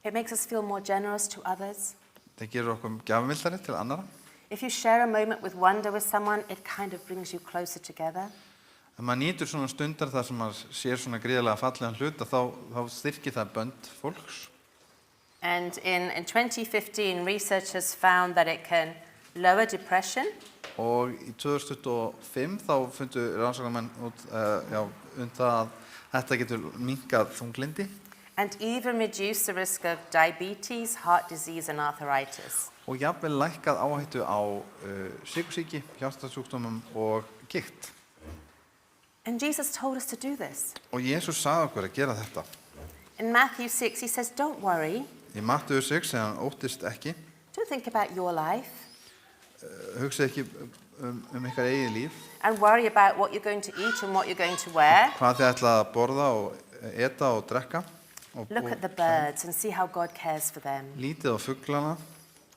It makes us feel more generous to others. Það gerur okkur gjafmildari til annarra. If you share a moment with wonder with someone, it kind of brings you closer together. Ef maður nýtur svona stundar þar sem maður sér svona gríðarlega fallegan hluta þá styrkir það bönd fólks. And in 2015, researchers found that it can lower depression. Og í 2025 þá fundu rannsóknarmenn út að þetta getur minnkað þunglyndi. And even reduce the risk of diabetes, heart disease and arthritis. Og jafnvel lækkað áhættu á sykursýki, hjartasjúkdómum og gigt. And Jesus told us to do this. Og Jesús sagði okkur að gera þetta. In Matthew 6, he says, don't worry. Í Mattheus 6 segir hann óttist ekki. Don't think about your life. Hugsið ekki ykkar eigið líf. And worry about what you're going to eat and what you're going to wear. Hvað þið ætlað að borða og eta og drekka. Look at the birds and see how God cares for them. Lítið á fuglana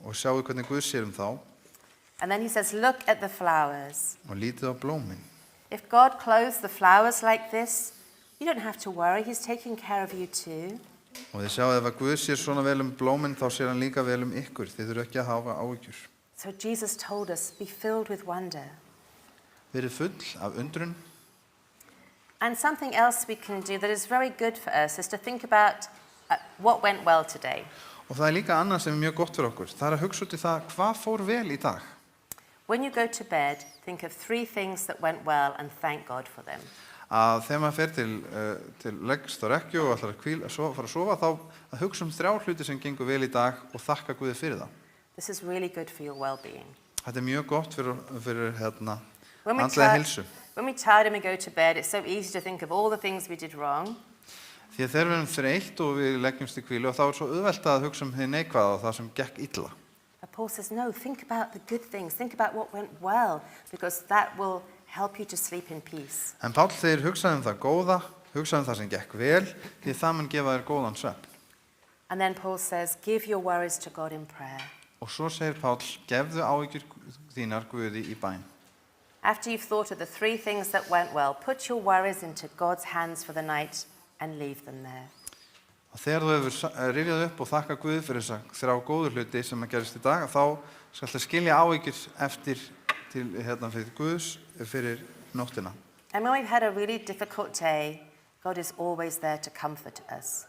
og sjáu hvernig Guð sér þá. And then he says, look at the flowers. Og lítið á blómin. If God clothes the flowers like this, you don't have to worry. He's taking care of you too. Og þið sjáu ef að Guð sér svona vel blómin þá sér hann líka vel ykkur. Þið þurfum ekki að hafa áhyggjur. So Jesus told us, be filled with wonder. Verið full af undrun. And something else we can do that is very good for us is to think about what went well today. Og það líka annað sem mjög gott fyrir okkur. Það að hugsa út í það hvað fór vel í dag. When you go to bed, think of 3 things that went well and thank God for them. Að þegar maður fer til leggst á rekkju og ætlar að fara að sofa, þá að hugsa 3 hluti sem gengur vel í dag og þakka Guði fyrir það. This is really good for your well-being. Þetta mjög gott fyrir When we andlega heilsu. When we're tired and we go to bed, it's so easy to think of all the things we did wrong. Því að þegar við erum þreytt og við leggjumst í hvílu og þá svo auðvelt að hugsa hið neikvæða og það sem gekk illa. But Paul says, no, think about the good things. Think about what went well, because that will help you to sleep in peace. En Páll segir hugsaðu það góða, hugsaðu það sem gekk vel, því það mun gefa þér góðan svefn. And then Paul says, give your worries to God in prayer. Og svo segir Páll, gefðu áhyggjur þínar Guði í bæn. After you've thought of the 3 things that went well, put your worries into God's hands for the night and leave them there. Og þegar þú hefur rifjað upp og þakka Guði fyrir þessa 3 góðu hluti sem að gerist í dag, þá skal skilja áhyggjur eftir til fyrir Guðs fyrir nóttina. And when we've had a really difficult day, God is always there to comfort us.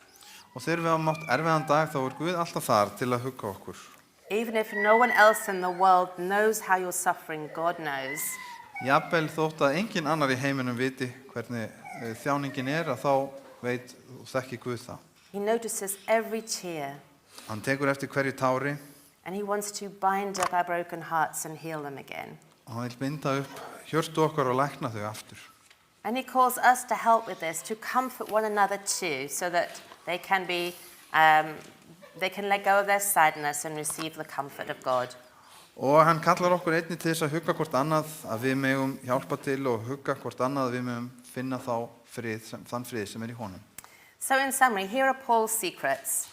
Og þegar við hafa mátt erfiðan dag, þá Guð alltaf þar til að hugga okkur. Even if no one else in the world knows how you're suffering, God knows. Jafnvel þótt að engin annar í heiminum viti hvernig þjáningin að þá veit og þekki Guð það. He notices every tear. Hann tekur eftir hverju tári. And he wants to bind up our broken hearts and heal them again. Og hann vil binda upp hjörtu okkar og lækna þau aftur. And he calls us to help with this, to comfort one another too, so that they can let go of their sadness and receive the comfort of God. Og hann kallar okkur einnig til þess að hugga hvort annað, að við megum hjálpa til og hugga hvort annað, að við megum finna þann frið sem í honum. So in summary, here are Paul's secrets.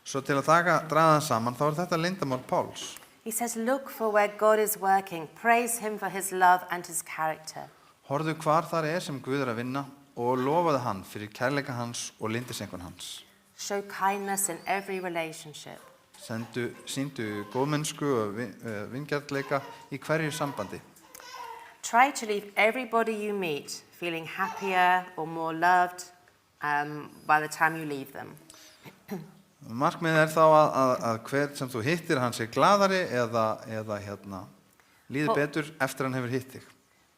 Svo til að draga það saman, þá þetta leyndarmál Páls. He says, look for where God is working. Praise him for his love and his character. Horfðu hvar þar sem Guð að vinna og lofaðu hann fyrir kærleika hans og lyndiseinkunn hans. Show kindness in every relationship. Sýndu góðmennsku og vingjarnleika í hverju sambandi. Try to leave everybody you meet feeling happier or more loved by the time you leave them. Markmiðið þá að hver sem þú hittir hann sé glaðari eða líður betur eftir hann hefur hitt þig.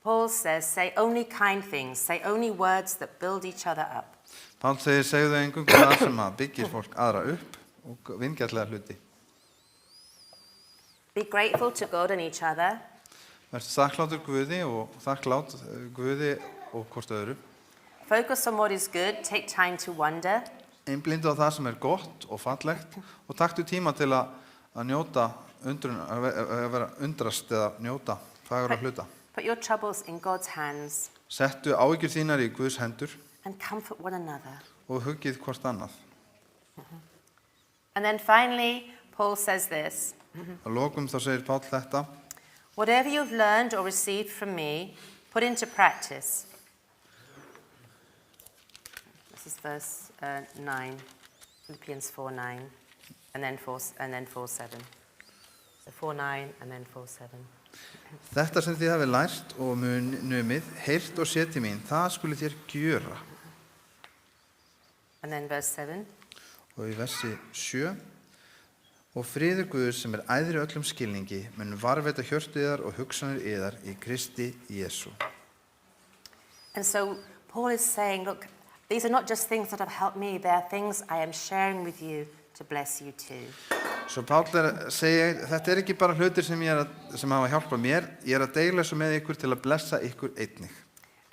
Paul says, say only kind things, say only words that build each other up. Pál segir, segðu eingöngu það sem að byggir fólk aðra upp og vingjarnlega hluti. Be grateful to God and each other. Vertu þakklátur Guði og þakklátt Guði og hvort öðru. Focus on what is good, take time to wonder. Einblíndu á það sem gott og fallegt og taktu tíma til að njóta að vera undrast eða njóta fagra hluta. Put your troubles in God's hands. Settu áhyggjur þínar í Guðs hendur. And comfort one another. Og huggið hvort annað. And then finally, Paul says this. Að lokum þá segir Páll þetta. Whatever you've learned or received from me, put into practice. This is verse 9, Philippians 4:9, and then 4:7. So 4:9 and then 4:7. Þetta sem þið hafið lært og numið, heyrt og séð til mín, það skuli þér gjöra. And then verse 7. Og í versi 7. Og friður Guðs sem æðri öllum skilningi mun varðveita hjörtu yðar og hugsanir yðar í Kristi Jesú. And so Paul is saying, look, these are not just things that have helped me, they are things I am sharing with you to bless you too. Svo Páll segir, þetta ekki bara hlutir sem hafa hjálpað mér, ég að deila þessu með ykkur til að blessa ykkur einnig.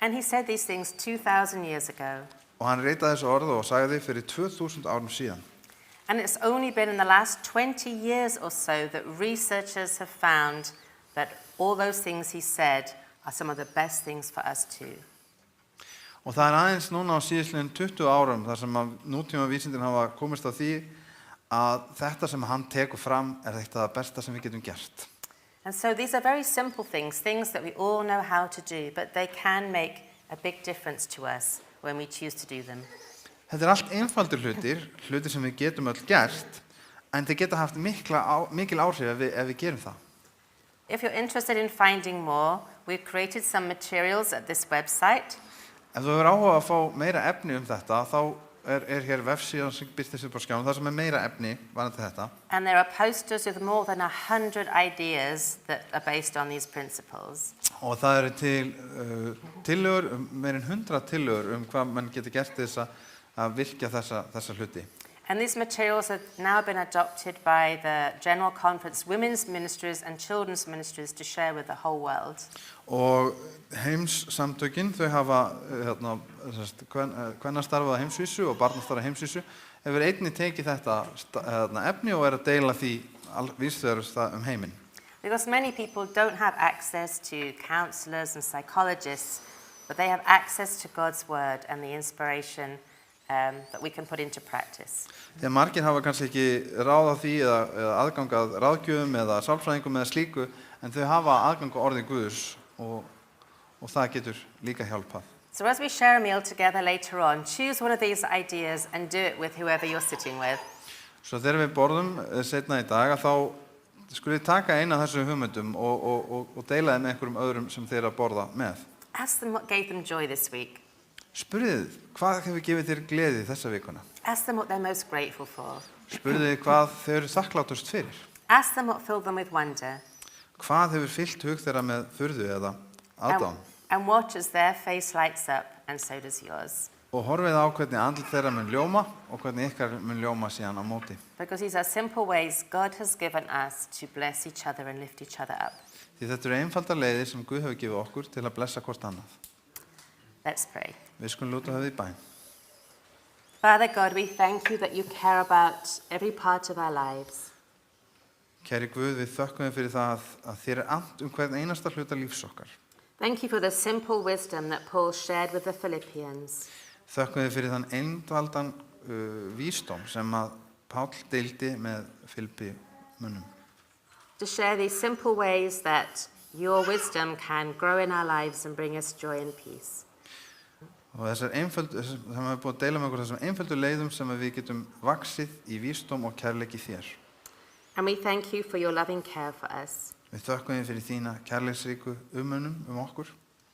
And he said these things 2,000 years ago. Og hann ritaði þessu orð og sagði fyrir 2000 árum síðan. And it's only been in the last 20 years or so that researchers have found that all those things he said are some of the best things for us too. Og það aðeins núna á síðastliðin 20 árum þar sem að nútíma vísindin hafa komist á því að þetta sem hann tekur fram eitt af það besta sem við getum gert. And so these are very simple things that we all know how to do, but they can make a big difference to us when we choose to do them. Þetta allt einfaldir hlutir sem við getum öll gert, en þeir geta haft mikil áhrif ef við gerum það. If you're interested in finding more, we've created some materials at this website. Ef þú hefur áhuga að fá meira efni þetta, þá hér vefsíðan sem birtist upp á skjánum, það sem meira efni varðandi þetta. And there are posters with more than 100 ideas that are based on these principles. Og það eru til tillögur, meira en 100 tillögur hvað mann getur gert til þess að virkja þessa hluti. And these materials have now been adopted by the General Conference Women's Ministries and Children's Ministries to share with the whole world. Og heimssamtökin, þau hafa kvennastarfað á heimsvísu og barnastarfað á heimsvísu, hefur einnig tekið þetta efni og að deila því víðsvegar heiminn. Because many people don't have access to counselors and psychologists, but they have access to God's word and the inspiration that we can put into practice. Þegar margir hafa kannski ekki ráð á því eða aðgang að ráðgjöfum eða sálfræðingum eða slíku, en þau hafa aðgang á orði Guðs og það getur líka hjálpað. So as we share a meal together later on, choose one of these ideas and do it with whoever you're sitting with. Svo þegar við borðum seinna í dag, þá skulum við taka eina af þessum hugmyndum og deila þeim með einhverjum öðrum sem þeir að borða með. Ask them what gave them joy this week. Spurðið, hvað hefur gefið þér gleði þessa vikuna? Ask them what they're most grateful for. Spurðið hvað þau eru þakklátust fyrir? Ask them what filled them with wonder. Hvað hefur fyllt hug þeirra með furðu eða aðdáun? And watch as their face lights up, and so does yours. Og horfið á hvernig andlit þeirra mun ljóma og hvernig ykkar mun ljóma síðan á móti. Because these are simple ways God has given us to bless each other and lift each other up. Því þetta eru einfaldar leiðir sem Guð hefur gefið okkur til að blessa hvort annað. Let's pray. Við skulum lúta höfði í bæn. Father God, we thank you that you care about every part of our lives. Kæri Guð, við þökkum þér fyrir það að þér annt hvern einasta hluta lífs okkar. Thank you for the simple wisdom that Paul shared with the Philippians. Þökkum þér fyrir þann einfaldan vísdóm sem að Páll deildi með Filippímönnum. To share these simple ways that your wisdom can grow in our lives and bring us joy and peace. Og þessar einföldu, sem við erum búin að deila með okkur þessum einföldu leiðum sem við getum vaxið í vísdóm og kærleiki þér. And we thank you for your loving care for us. Við þökkum þér fyrir þína kærleiksríku umönnum okkur.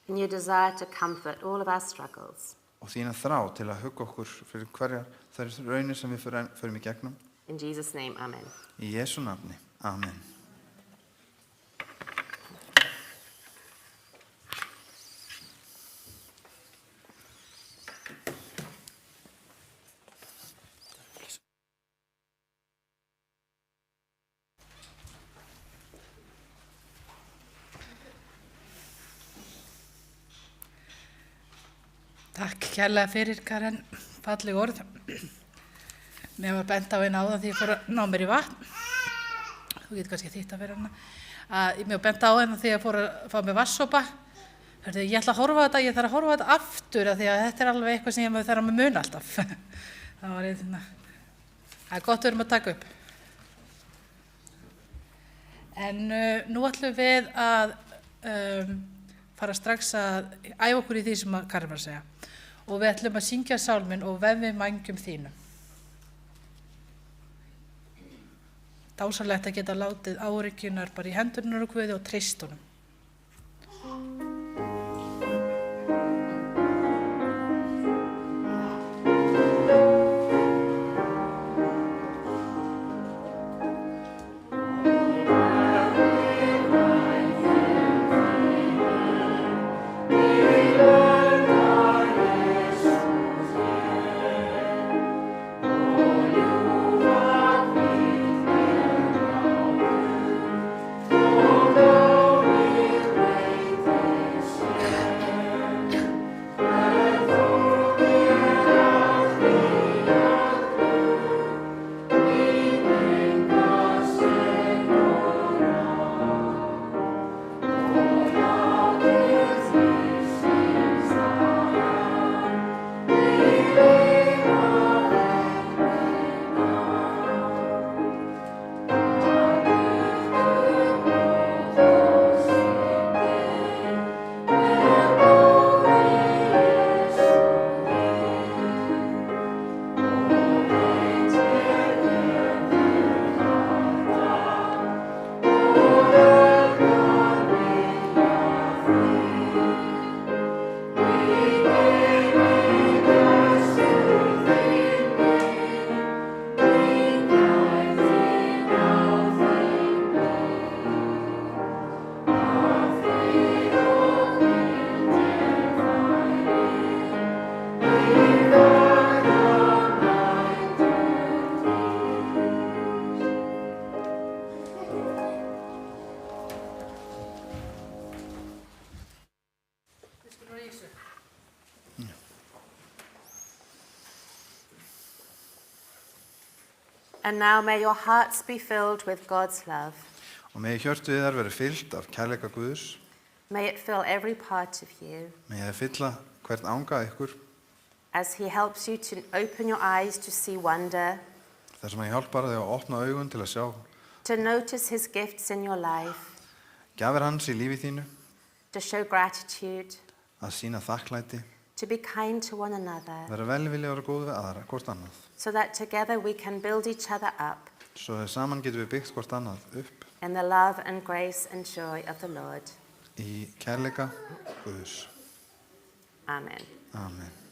And your desire to comfort all of our struggles. Og þína þrá til að hugga okkur fyrir hverjar þær raunir sem við förum í gegnum. In Jesus' name, amen. Í Jesú nafni, amen. Takk kærlega fyrir, Karen, falleg orð. Mér var bent á einn áðan því ég fór að ná mér í vatn. Þú getur kannski þýtt að vera hana. Mér var bent á einn því ég fór að fá mér vatnssopa. Ég ætla að horfa á þetta, ég þarf að horfa á þetta aftur af því að þetta er alveg eitthvað sem ég þarf að muna alltaf. Það var eitthvað. Það er gott að við erum að taka upp. En nú ætlum við að fara strax að æfa okkur í því sem Karen var að segja. Og við ætlum að syngja sálminn og vefið mængjum þínum. Dásamlegt að geta látið áhyggjurnar bara í hendurnar og Guði og treyst honum. And now may your hearts be filled with God's love. Og megi hjörtu yðar verið fyllt af kærleika Guðs. May it fill every part of you Megi það fylla hvern anga ykkur. as he helps you to open your eyes to see wonder, Þar sem hann hjálpar þig að opna augun til að sjá to notice his gifts in your life, gjafir hans í lífi þínu, to show gratitude, að sýna þakklæti, to be kind to one another, vera velviljaður og góð við aðra, hvort annað. so that together we can build each other up Svo að saman getum við byggt hvort annað upp in the love and grace and joy of the Lord. í kærleika Guðs. Amen. Amen.